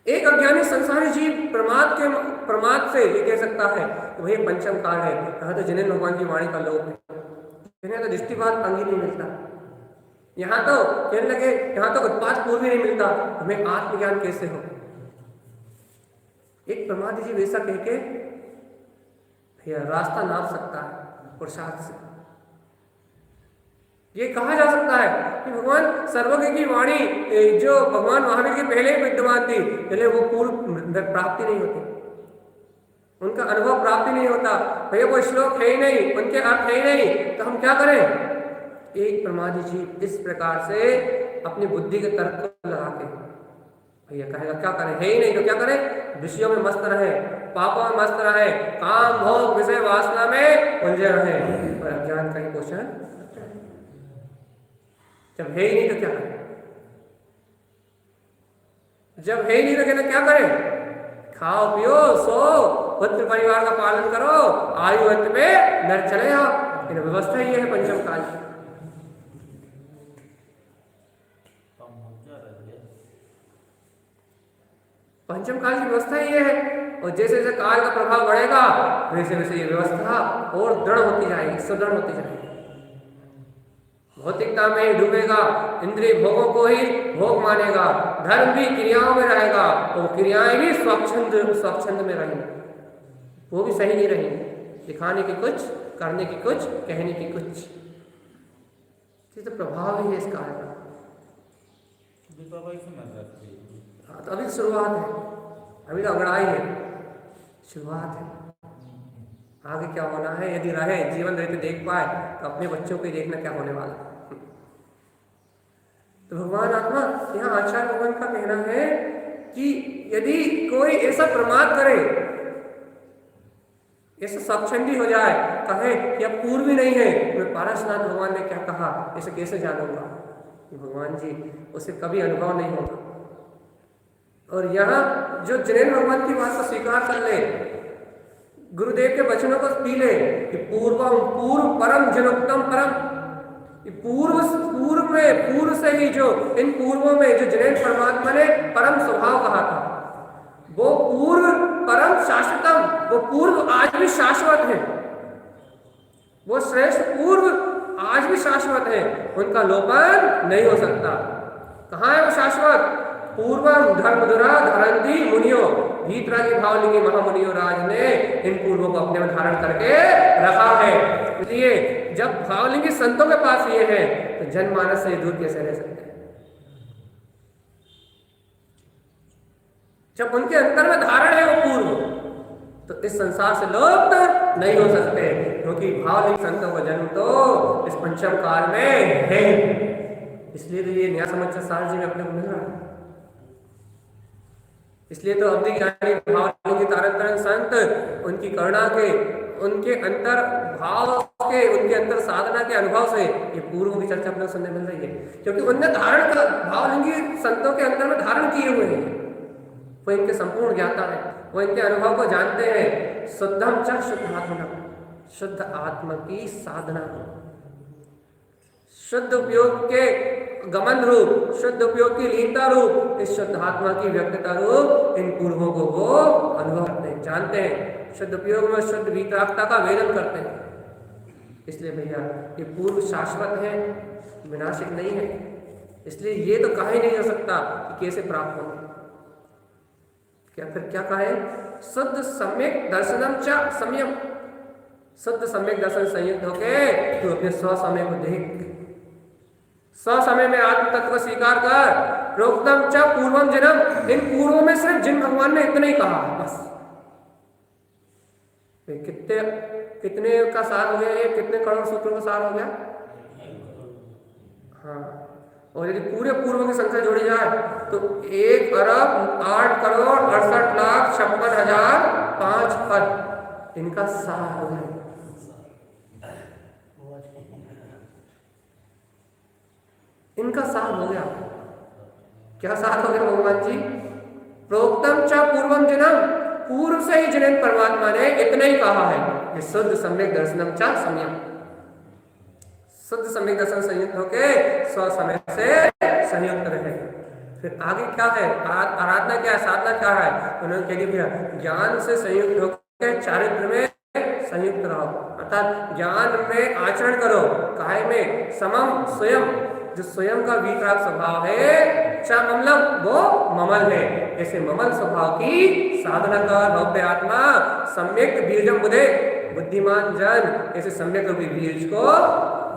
एक अज्ञानी संसारी जीव प्रमाद से ये कह सकता है कि भैया पंचम काल है, यहाँ तो जिनेन भगवान की वाणी का लोप है, इन्हें तो दृष्टिपात अंग ही नहीं मिलता, यहाँ तो कहने लगे यहाँ तो उत्पाद पूर्व ही नहीं मिलता, हमें आत्मज्ञान कैसे हो? एक प्रमादी जीव ऐसा कह के भैया रास्ता नाप सकता है पुरुषार्थ से। ये कहा जा सकता है कि भगवान सर्वज्ञ की वाणी जो भगवान महावीर के पहले ही विद्यमान थी, पहले वो पूर्व प्राप्ति नहीं होती, उनका अनुभव प्राप्ति नहीं होता, भैया वो श्लोक है ही नहीं, उनके अर्थ है ही नहीं, तो हम क्या करें? एक प्रमादी जीव इस प्रकार से अपनी बुद्धि के तर्क को लगा के भैया कहेगा क्या करें, है ही नहीं तो क्या करें? विषयों में मस्त रहे, पापों में मस्त रहे, काम भोग विषय वासना में उलझे रहे और अज्ञान का ही पोषण। जब है ही नहीं तो क्या करें? जब है ही नहीं तो कहना क्या करें? खाओ पियो सो, पुत्र परिवार का पालन करो, आयु अंत में नर चले आओ। इन व्यवस्था ही है पंचम काल की। पंचम काल की व्यवस्था ये है, और जैसे जैसे काल का प्रभाव बढ़ेगा वैसे वैसे ये व्यवस्था और दृढ़ होती जाएगी, सुदृढ़ होती जाएगी। भौतिकता में डूबेगा, इंद्रिय भोगों को ही भोग मानेगा, धर्म भी क्रियाओं में रहेगा, तो क्रियाएं भी स्वच्छंद में रहेंगी, वो भी सही नहीं रहेंगी, दिखाने की कुछ, करने की कुछ, कहने की कुछ। तो प्रभाव ही है इस काल का। हाँ, तो अभी शुरुआत है, अभी तो अंगड़ाई है, शुरुआत है, आगे क्या होना है यदि रहे जीवन रहते देख पाए तो अपने बच्चों को देखना क्या होने वाला है। तो भगवान आत्मा यहाँ आचार्य भगवान का कहना है कि यदि कोई ऐसा प्रमाद करे, ऐसा स्वच्छंदी हो जाए, कहे कि अब पूर्व ही नहीं है, मैं पारसनाथ भगवान ने क्या कहा इसे कैसे जानूंगा? भगवान जी उसे कभी अनुभव नहीं होगा। और यहाँ जो जिनेन भगवान की बात को स्वीकार कर ले, गुरुदेव के वचनों को पी ले कि पूर्व परम जनुक्तम परम, पूर्व से ही जो इन पूर्वों में जो जिनेन परमात्मा ने परम स्वभाव कहा था, वो पूर्व परम शाश्वतम, वो पूर्व आज भी शाश्वत है, वो श्रेष्ठ पूर्व आज भी शाश्वत है, उनका लोपन नहीं हो सकता। कहाँ है वो शाश्वत? पूर्वम धर्मधुरा धरंती मुनियो, भीतरागी भावलिंगी महामुनियो राज ने इन पूर्वों को अपने में धारण करके रखा है। इसलिए जब भावलिंगी संतों के पास ये है तो जनमानस से दूर कैसे रह सकते हैं? जब उनके अंतर में धारण है वो पूर्व, तो इस संसार से लुप्त नहीं हो सकते, क्योंकि भावलिंग संतों का जन्म तो इस पंचम काल में है। इसलिए तो ये न्याय समझ सार जी में अपने को मिल रहा है। इसलिए तो अवधि ज्ञानी भावलिंगी तारण संत उनकी करुणा के, उनके अंतर भाव के, उनके अंतर साधना के अनुभव से ये पूर्व की चर्चा अपने सुनने मिल रही है, क्योंकि उनने धारण कर भावलिंगी संतों के अंतर में धारण किए हुए हैं। वो इनके संपूर्ण ज्ञाता है, वो इनके अनुभव को जानते हैं। शुद्धम च शुद्धात्मनम, शुद्ध आत्मा की साधना को, शुद्ध उपयोग के गमन रूप, शुद्ध उपयोग की लीनता रूप, इस शुद्ध आत्मा की व्यक्तता रूप इन पूर्वों को वो अनुभव करते हैं, जानते हैं। शुद्ध उपयोग में शुद्ध वितरागता का वेदन करते हैं। इसलिए भैया ये पूर्व शाश्वत है, विनाशिक नहीं है। इसलिए ये तो कहा ही नहीं जा सकता कि कैसे प्राप्त होंगे। क्या फिर क्या कहा है? शुद्ध सम्यक दर्शनम च संयम, शुद्ध सम्यक दर्शन संयुक्त होके तो अपने स्व समय को देख, स्व समय में आत्म तत्व को स्वीकार कर। प्रोक्तम च पूर्वम जन्म, इन पूर्वों में सिर्फ जिन भगवान ने इतना ही कहा बस। कितने कितने का सार हो गया ये? कितने करोड़ सूत्रों का सार हो गया? हाँ, और यदि पूरे पूर्व की संख्या जोड़ी जाए तो 1,08,68,56,5 पद इनका सार हो गया। इनका सार हो गया। क्या सार हो गया भगवान जी? प्रोक्तम च पूर्वम जन्म, पूर्व से ही जिन परमात्मा ने इतना ही कहा है कि शुद्ध सम्यक दर्शनम च संयम, शुद्ध सम्यक दर्शन संयुक्त होके स्व समय से संयुक्त रहे। फिर आगे क्या है? आराधना क्या है? साधना क्या है? उन्होंने कह दिया ज्ञान से संयुक्त होकर चारित्र में संयुक्त रहो, अर्थात ज्ञान में आचरण करो, काय में समम स्वयं, जो स्वयं का वितराग स्वभाव है, च ममलम, वो ममल है। ऐसे ममल स्वभाव की साधना का भव्य आत्मा सम्यक बीजम बुधे, बुद्धिमान जन ऐसे सम्यक रूपी बीज को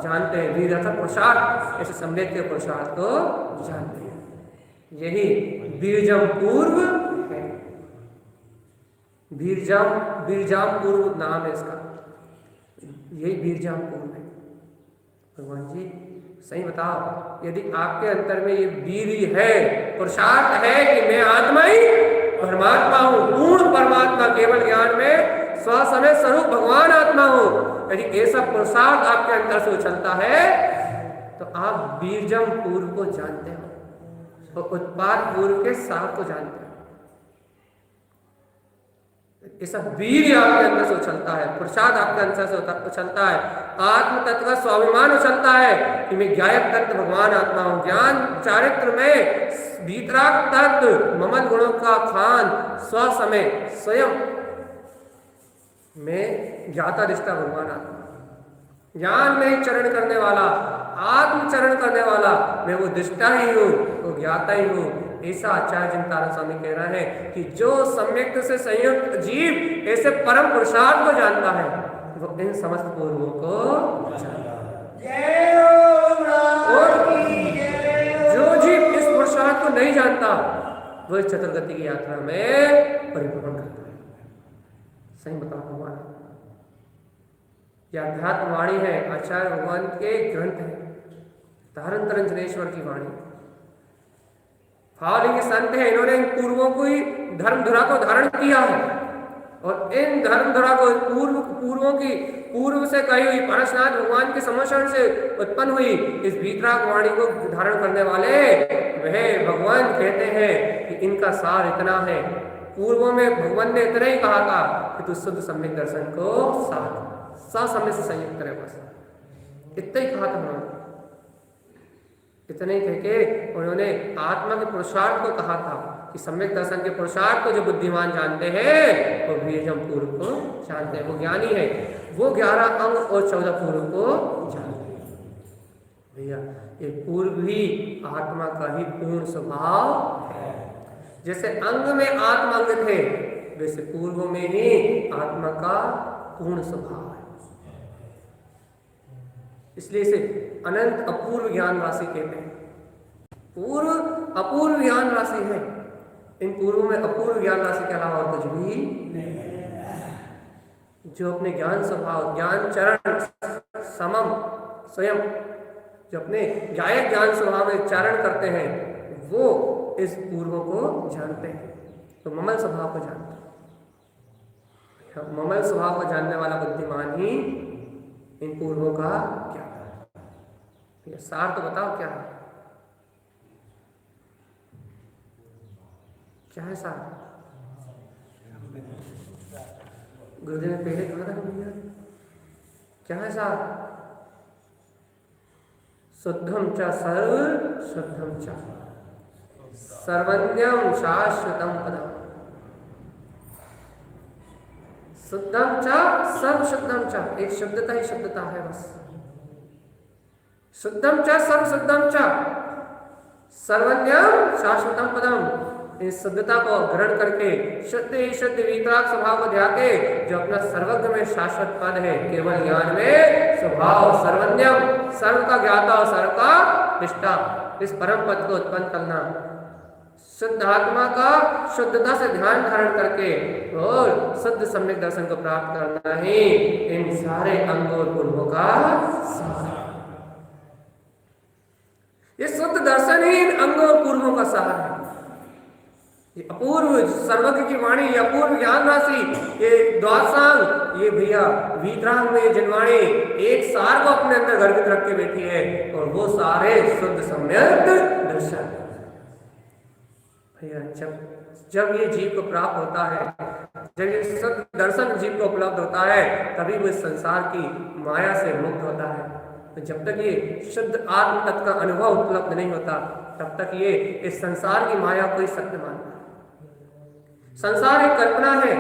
जानते हैं। बीज अर्थात पुरुषार्थ, ऐसे सम्यक के पुरुषार्थ को जानते हैं। यही बीजम पूर्व है। बीरजाम पूर्व नाम है इसका, यही बीरजाम पूर्व है। भगवान जी सही बताओ, यदि आपके अंतर में ये वीर है, पुरुषार्थ है कि मैं आत्मा ही परमात्मा हूँ, पूर्ण परमात्मा, केवल ज्ञान में स्व समय स्वरूप भगवान आत्मा हूँ, यदि ऐसा पुरुषार्थ आपके अंतर से उछलता है तो आप बीरजम पूर्व को जानते हो और उत्पाद पूर्व के सार को जानते हो। ऐसा वीर आपके अंदर से उछलता है, पुरुषार्थ आपके अंदर से उछलता है, आत्म तत्व का स्वाभिमान उछलता है कि मैं ज्ञायक तत्व भगवान आत्मा हूँ। ज्ञान चारित्र में भीतराग तत्व ममल गुणों का खान स्व समय स्वयं में ज्ञाता दिष्टा भगवान आत्मा, ज्ञान में चरण करने वाला, आत्म चरण करने वाला, मैं वो दिष्टा ही हूँ, वो ज्ञाता ही हूँ। ऐसा आचार्य चिंतारण स्वामी कह रहा है कि जो सम्यक से संयुक्त जीव ऐसे परम पुरुषार्थ को जानता है वो इन समस्त पूर्वों को जानता है। और जो जीव इस पुरुषार्थ को नहीं जानता वो इस चतुर्गति की यात्रा में परिभ्रमण करता है। सही बताओ भगवान, यह अध्यात्म वाणी है, आचार्य भगवान के ग्रंथ है, तारण तरन जनेश्वर की वाणी। भावलिंगी संत है, इन्होंने इन पूर्वों की धर्मधुरा को धारण किया है और इन धर्मधुरा को पूर्वों की पूर्व से कही हुई पारसनाथ भगवान के समर्षण से उत्पन्न हुई इस भीतराग वाणी को धारण करने वाले वह भगवान कहते हैं कि इनका सार इतना है। पूर्वों में भगवान ने इतना ही कहा था कि तू शुद्ध सम्यक दर्शन को समय से संयुक्त करे, बस इतना ही कहा था उन्होंने। इतने कह के उन्होंने आत्मा के पुरुषार्थ को कहा था कि सम्यक दर्शन के पुरुषार्थ को जो बुद्धिमान जानते हैं वो बीजम पूर्व को जानते हैं, वो ज्ञानी है, वो 11 अंग और 14 पूर्व को जानते हैं। भैया ये पूर्व भी आत्मा का ही पूर्ण स्वभाव है। जैसे अंग में आत्मा अंग थे, वैसे पूर्व में ही आत्मा का पूर्ण स्वभाव है। इसलिए इसे अनंत अपूर्व ज्ञान राशि कहते हैं। पूर्व अपूर्व ज्ञान राशि है। इन पूर्व में अपूर्व ज्ञान राशि के अलावा और कुछ भी नहीं है। जो अपने ज्ञान स्वभाव, ज्ञान चरण समम स्वयं, जो अपने गायक ज्ञान स्वभाव में चारण करते हैं, वो इस पूर्व को जानते हैं। तो ममल स्वभाव को जानते हैं। ममल स्वभाव को जानने वाला बुद्धिमान ही इन पूर्वों का क्या है। सार तो बताओ क्या है, क्या है सार? गुरुदेव ने पहले कहा था भैया, क्या है सार? शुद्धम च सर्व शुद्धम च सर्वज्ञम शाश्वतम पदम। शुद्धम च सर्व शुद्धम च, एक शुद्धता ही शुद्धता है बस। शुद्धम च सर्व शुद्धम च सर्वज्ञम शाश्वतम पदम। इस शुद्धता को ग्रहण करके शुद्ध ही शुद्ध वितराग स्वभाव को ध्यान के, जो अपना सर्वज्ञ में शाश्वत पद है, केवल ज्ञान में स्वभाव सर्वज्ञम, सर्व का ज्ञाता और सर्व का निष्ठा, इस परम पद को उत्पन्न करना, शुद्ध आत्मा का शुद्धता से ध्यान धारण करके और शुद्ध सम्यक दर्शन को प्राप्त करना ही इन सारे अंगों और पूर्वों का सार। ये शुद्ध दर्शन ही इन अंगों और पूर्वों का सार है। ये अपूर्व सर्वज्ञ की वाणी, ये अपूर्व ज्ञान राशि, ये द्वादशांग, ये भैया वीतराग में जिनवाणी एक सार को अपने अंदर गर्भित रख के बैठी है, और वो सारे शुद्ध सम्यक दर्शन। भैया जब ये जीव को प्राप्त होता है, जब ये शुद्ध दर्शन जीव को उपलब्ध होता है, तभी वो इस संसार की माया से मुक्त होता है। जब तक ये शुद्ध आत्म तत्व का अनुभव उपलब्ध नहीं होता, तब तक ये इस संसार की माया को ही सत्य मानता है। संसार एक कल्पना है,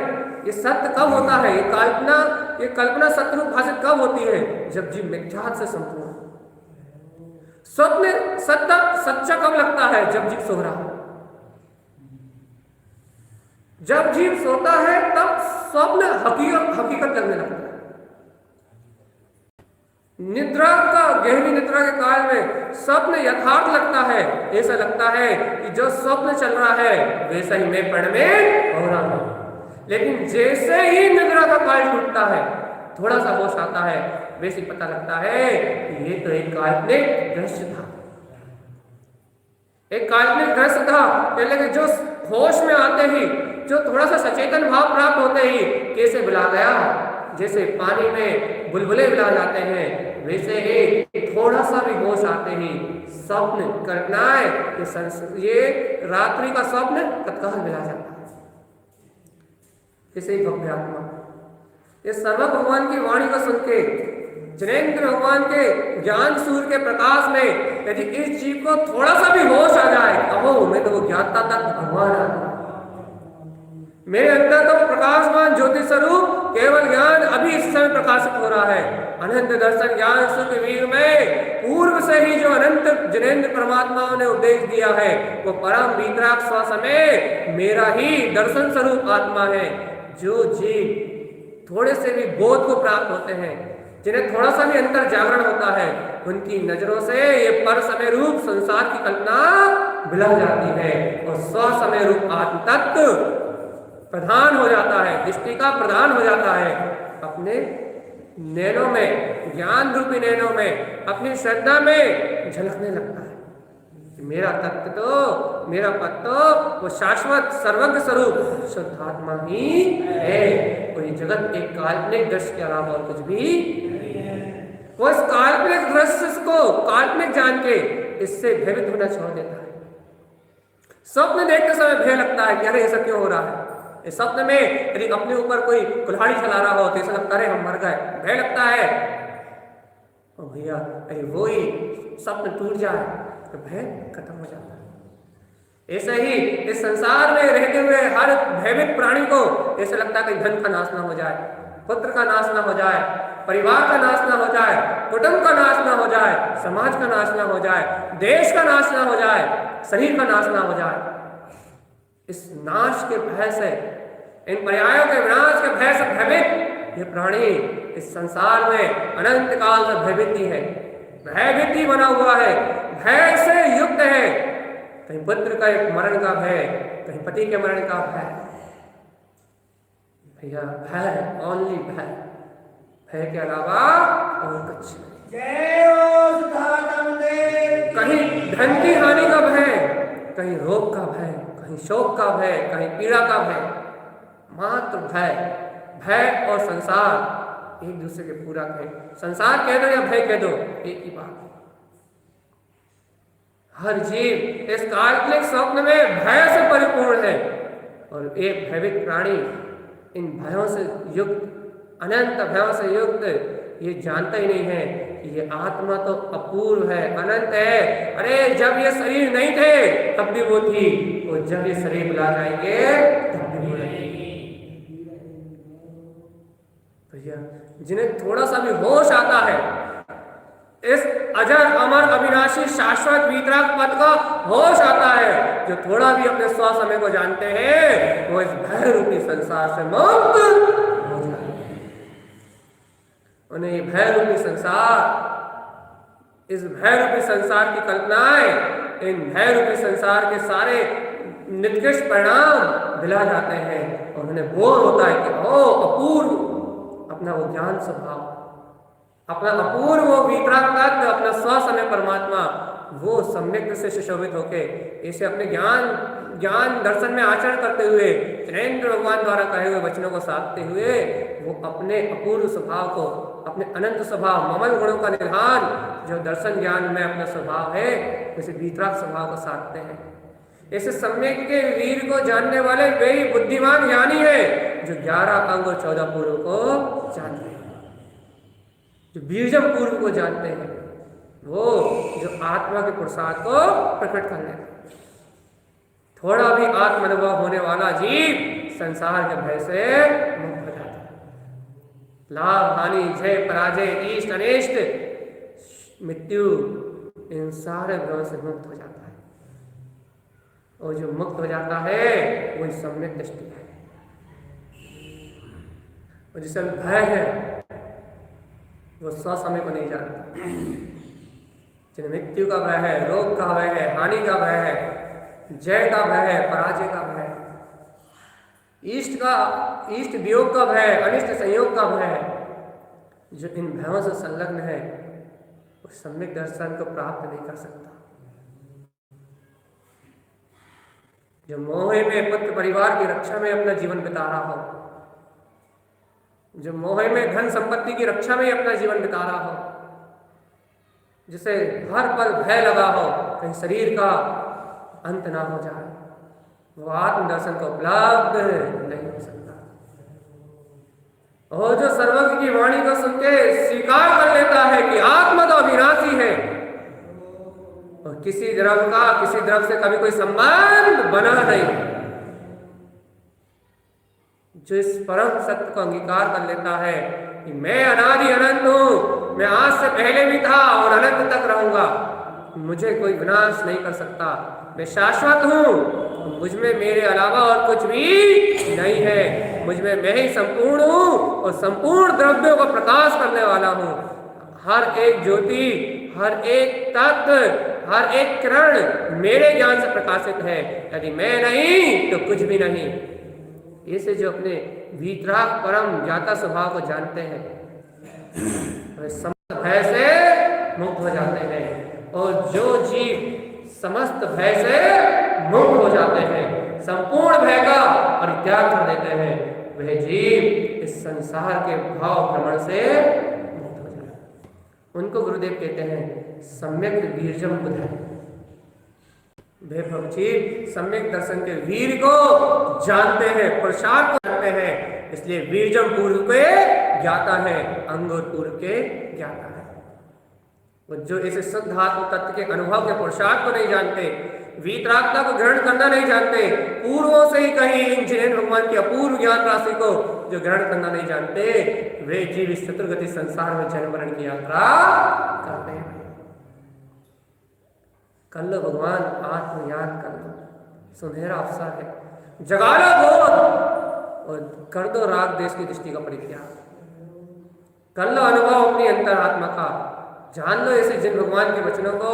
ये सत्य कब होता है? ये कल्पना सत्य रूप भाषित कब होती है? जब जीव मिथ्यात्व से संपूर्ण। स्वप्न सच्चा कब लगता है? जब जीव सो रहा है। जब जीव सोता है तब स्वप्न हकीकत लगने लगता है। निद्रा का, गहरी निद्रा के काल में स्वप्न यथार्थ लगता है। ऐसा लगता है कि जो स्वप्न चल रहा है वैसा ही मैं पढ़ में हो रहा हूं। लेकिन जैसे ही निद्रा का काल टूटता है, थोड़ा सा होश आता है, वैसे पता लगता है कि ये तो एक काल्पनिक दृश्य था, एक काल्पनिक दृश्य था। लेकिन जो होश में आते ही, जो थोड़ा सा सचेतन भाव प्राप्त होते ही कैसे बुला गया, जैसे पानी में बुलबुले बुला जाते हैं, वैसे ही थोड़ा सा भी होश आते ही स्वप्न कल्पनाएं, ये रात्रि का स्वप्न तत्काल मिला जाता है। इसे ही भव्य आत्मा, ये सर्व भगवान की वाणी को सुन के, जिनेंद्र भगवान के ज्ञान सूर्य के प्रकाश में यदि इस जीव को थोड़ा सा भी होश आ जाए, अहो मैं तो वो ज्ञाता तत्व भगवान आत्मा, मेरे अंदर तो प्रकाशमान ज्योति स्वरूप केवल ज्ञान अभी इस समय प्रकाशित हो रहा है। अनंत दर्शन ज्ञान सुख वीर में पूर्व से ही जो अनंत जिनेंद्र परमात्माओं ने उपदेश दिया है, वो परम वीतराग स्वसमय मेरा ही दर्शन स्वरूप आत्मा है। जो जीव थोड़े से भी बोध को प्राप्त होते हैं, जिन्हें थोड़ा सा भी अंतर जागरण होता है, उनकी नजरों से ये पर समय रूप संसार की कल्पना भुला जाती है और स्वसमय रूप आत्म तत्व प्रधान हो जाता है, दृष्टि का प्रधान हो जाता है। अपने नैनों में, ज्ञान रूपी नैनों में, अपनी श्रद्धा में झलकने लगता है। मेरा तत्व तो, मेरा पद तो वो शाश्वत सर्वज्ञ स्वरूप शुद्धात्मा ही है। कोई जगत एक काल्पनिक दृश्य के अलावा और कुछ भी नहीं है। वो इस काल्पनिक दृश्य को काल्पनिक जान के इससे भयभीत होना छोड़ देता है। स्वप्न देखते समय भय लगता है कि अरे ऐसा क्यों हो रहा है। इस स्वप्न में यदि अपने ऊपर कोई कुल्हाड़ी चला रहा हो तो ऐसा लगता है हम मर गए, भय लगता है। और भैया अरे वो ही स्वप्न टूट जाए तो भय खत्म हो जाता है। ऐसे ही इस संसार में रहते हुए हर भयभीत प्राणी को ऐसा लगता है कि धन का नाश ना हो जाए, पुत्र का नाश ना हो जाए, परिवार का नाश ना हो जाए, कुटुंब का नाश ना हो जाए, समाज का नाश ना हो जाए, देश का नाश ना हो जाए, शरीर का नाश ना हो जाए। इस नाश के भय से, इन पर्यायों के विनाश के भय से भयभीत ये प्राणी इस संसार में अनंत काल से भयभीत ही है, भयभीत ही बना हुआ है, भय से युक्त है। कहीं पुत्र का एक मरण का भय, कहीं पति के मरण का भय। भैया भय, ओनली भय, भय के अलावा और कुछ नहीं। कहीं धन की हानि का भय, कहीं रोग का भय, कहीं शोक का भय, कहीं पीड़ा का भय, मात्र भय। भय और संसार एक दूसरे के पूरक है। संसार कह दो या भय कह दो, एक ही बात है। हर जीव इस काल्पनिक स्वप्न में भय से परिपूर्ण है और एक भयभीत प्राणी इन भयों से युक्त, अनंत भयों से युक्त, ये जानता ही नहीं है कि ये आत्मा तो अपूर्व है, अनंत है। अरे जब ये शरीर नहीं थे तब भी वो थी, और जब ये शरीर बुला जाएंगे तब भी वो रहेगी। भैया जिन्हें थोड़ा सा भी होश आता है, इस अजर अमर अविनाशी शाश्वत वीतराग पद का होश आता है, जो थोड़ा भी अपने स्व समय को जानते हैं, वो इस भय रूपी संसार से मुक्त हो जाते हैं। उन्हें ये भय रूपी संसार, इस भय रूपी संसार की कल्पनाएं, इन भय रूपी संसार के सारे निकृष्ट परिणाम दिला जाते हैं और उन्हें बोध होता है कि ओ अपूर्व अपना वो ज्ञान स्वभाव, अपना अपूर्व वो वीतराग तत्व, अपना स्व समय परमात्मा, वो सम्यक से सुशोभित होके इसे अपने ज्ञान दर्शन में आचरण करते हुए, त्रिनेत्र भगवान द्वारा कहे हुए वचनों को साधते हुए, वो अपने अपूर्व स्वभाव को, अपने अनंत स्वभाव, ममल गुणों का निधान जो दर्शन ज्ञान में अपना स्वभाव है, उसे वीतराग स्वभाव को साधते हैं। ऐसे सम्यक के वीर को जानने वाले वे ही बुद्धिमान ज्ञानी है, जो 11 अंग और 14 पूर्व को जानते हैं, जो बीजम पूर्व को जानते हैं, वो जो आत्मा के पुरुषार्थ को प्रकट कर लेते हैं। थोड़ा भी आत्म अनुभव होने वाला जीव संसार के भय से मुक्त हो जाता है। लाभ हानि, जय पराजय, इष्ट अनिष्ट, मृत्यु, इन सारे भयों से मुक्त हो जाता है। और जो मुक्त हो जाता है वही सम्यक दृष्टि है। और जिसे भय है वो स्व समय को नहीं जानता। जिन्हें मृत्यु का भय है, रोग का भय है, हानि का भय है, जय का भय है, पराजय का भय है, इष्ट वियोग का भय, अनिष्ट संयोग का भय है, जो इन भयों से संलग्न है वो सम्यक दर्शन को प्राप्त नहीं कर सकता। जो मोह में पुत्र परिवार की रक्षा में अपना जीवन बिता रहा हो, जो मोह में धन संपत्ति की रक्षा में अपना जीवन बिता रहा हो, जिसे हर पल भय लगा हो कहीं शरीर का अंत ना हो जाए, वो आत्म दर्शन को उपलब्ध नहीं हो सकता। और जो सर्वज्ञ की वाणी को सुन के स्वीकार कर लेता है कि आत्मा तो अविनाशी है और किसी द्रव्य से कभी कोई संबंध बना नहीं, जो इस परम सत्य को अंगीकार कर लेता है कि मैं अनादि अनंत हूं, मैं आज से पहले भी था और अनंत तक रहूंगा, मुझे कोई विनाश नहीं कर सकता, मैं शाश्वत हूं, मुझ में मेरे अलावा और कुछ भी नहीं है, मुझ में मैं ही संपूर्ण हूं और संपूर्ण द्रव्यों का प्रकाश करने वाला हूं। हर एक ज्योति, हर एक तत्व, हर एक किरण मेरे ज्ञान से प्रकाशित है। यदि मैं नहीं तो कुछ भी नहीं। ऐसे जो अपने वीतराग परम ज्ञाता स्वभाव को जानते हैं वे समस्त भय से मुक्त हो जाते हैं। और जो जीव समस्त भय से मुक्त हो जाते हैं, संपूर्ण भय का परित्याग कर देते हैं, वह जीव इस संसार के भाव भ्रमण से मुक्त हो जाते हैं। उनको गुरुदेव कहते हैं सम्यक वीर्यम बुध। वे भवजीव सम्यक दर्शन के वीर को जानते हैं, पुरुषार्थ को जानते हैं, इसलिए वीरजम पूर्व के ज्ञाता है, अंग और पूर्व के ज्ञाता है। वो जो इसे शुद्ध आत्म तत्व के अनुभव के पुरुषार्थ को नहीं जानते, वीतरागता को ग्रहण करना नहीं जानते, पूर्वों से ही कहीं इन जिनेंद्र भगवान की अपूर्व ज्ञान राशि को जो ग्रहण करना नहीं जानते, वे जीव इस चतुर्गति संसार में जन्म मरण की यात्रा करते हैं। कर लो भगवान, आत्मयाद कर लो, सुनहरा अवसर है, जगा लो बोध और कर दो राग देश की दृष्टि का परित्याग, कर लो अनुभव अपनी अंतरात्मा का, जान लो ऐसे जिन भगवान के वचनों को,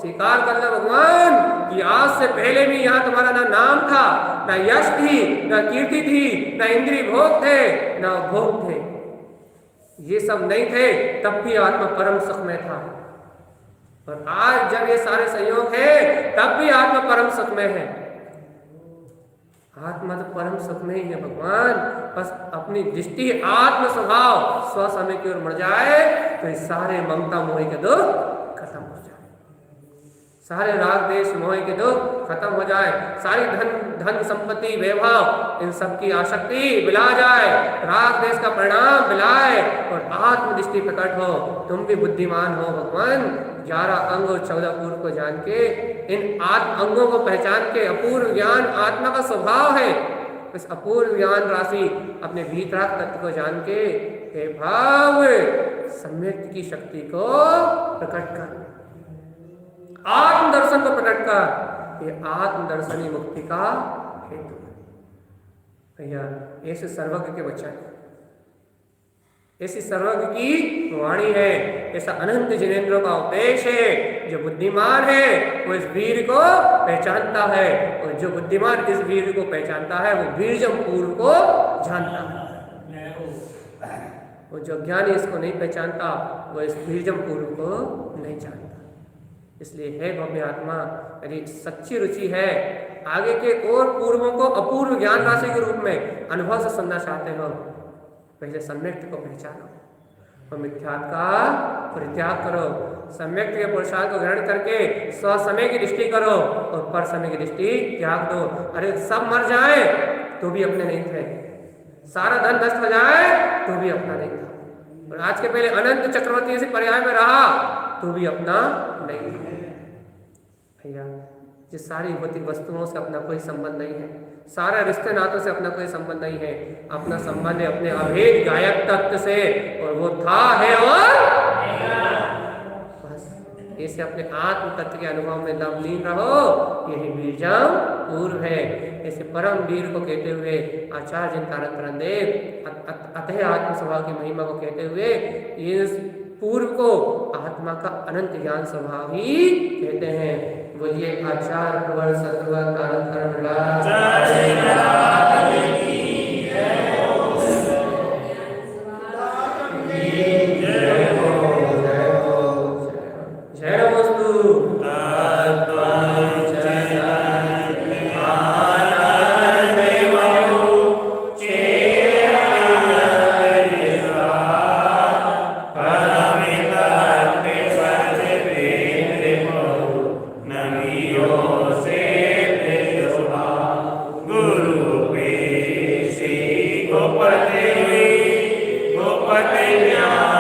स्वीकार कर लो भगवान कि आज से पहले भी यहाँ तुम्हारा ना नाम था, ना यश थी, ना कीर्ति थी, ना इंद्रिय भोग थे, ना भोग थे, ये सब नहीं थे, तब भी आत्मा परम सुख में था। और आज जब ये सारे संयोग है, तब भी आत्मा परम सुख में है। आत्मा तो परम सुख में ही है भगवान, बस अपनी दृष्टि आत्म स्वभाव स्व समय की ओर मर जाए तो ये सारे ममता मोह के दुख खत्म हो जाए, सारे राग देश मोह के दुख खत्म हो जाए, सारी धन संपत्ति वैभव इन सब की आसक्ति मिला जाए, राग देश का परिणाम मिलाए और आत्म दृष्टि प्रकट हो, तुम भी बुद्धिमान हो भगवान। 11 अंग और 14 पूर्व को जान के, इन आत्म अंगों को पहचान के, अपूर्व ज्ञान आत्मा का स्वभाव है, इस अपूर्व ज्ञान राशि अपने भीतराग तत्व को जान के हे भाव सम्यक की शक्ति को प्रकट कर, आत्म दर्शन को प्रकट कर, ये आत्म दर्शनी मुक्ति का हेतु है। भैया ऐसे सर्वज्ञ के वचन, ऐसी सर्वज्ञ की वाणी है, ऐसा अनंत जिनेंद्रों का उपदेश है। जो बुद्धिमान है वो इस वीर को पहचानता है, और जो बुद्धिमान इस वीर को पहचानता है वो वीरजम पूर्व को जानता है, और जो ज्ञानी इसको नहीं पहचानता वो इस वीरजम पूर्व को नहीं जानता। इसलिए है भव्य आत्मा, यदि सच्ची रुचि है आगे के और पूर्वों को अपूर्व ज्ञान राशि के रूप में अनुभव से सुनना चाहते हो, पहले सम्यक्त को पहचानो और मिथ्यात्व का परित्याग करो, सम्यक्त के पुरुषार्थ को ग्रहण करके स्व समय की दृष्टि करो और पर समय की दृष्टि त्याग दो। अरे सब मर जाए तो भी अपने नहीं थे, सारा धन नष्ट हो जाए तो भी अपना नहीं था, और आज के पहले अनंत चक्रवर्ती से पर्याय में रहा तो भी अपना नहीं था। भैया जिस सारी भौतिक वस्तुओं से अपना कोई संबंध नहीं है, सारा रिश्ते नातों से अपना कोई संबंध नहीं है, अपना संबंध है अपने अभेद गायक तत्व से, और वो था है और बस ऐसे अपने आत्म तत्व के अनुभव में लीन रहो, यही वीरजम पूर्व है। ऐसे परम वीर को कहते हुए आचार्य जिनतारक परमदेव अतः आत्म स्वभाव की महिमा को कहते हुए इस पूर्व को आत्मा का अनंत ज्ञान स्वभाव ही कहते हैं। बोलिए आचार्य प्रवर सत्वर कारण गोपते ज्ञान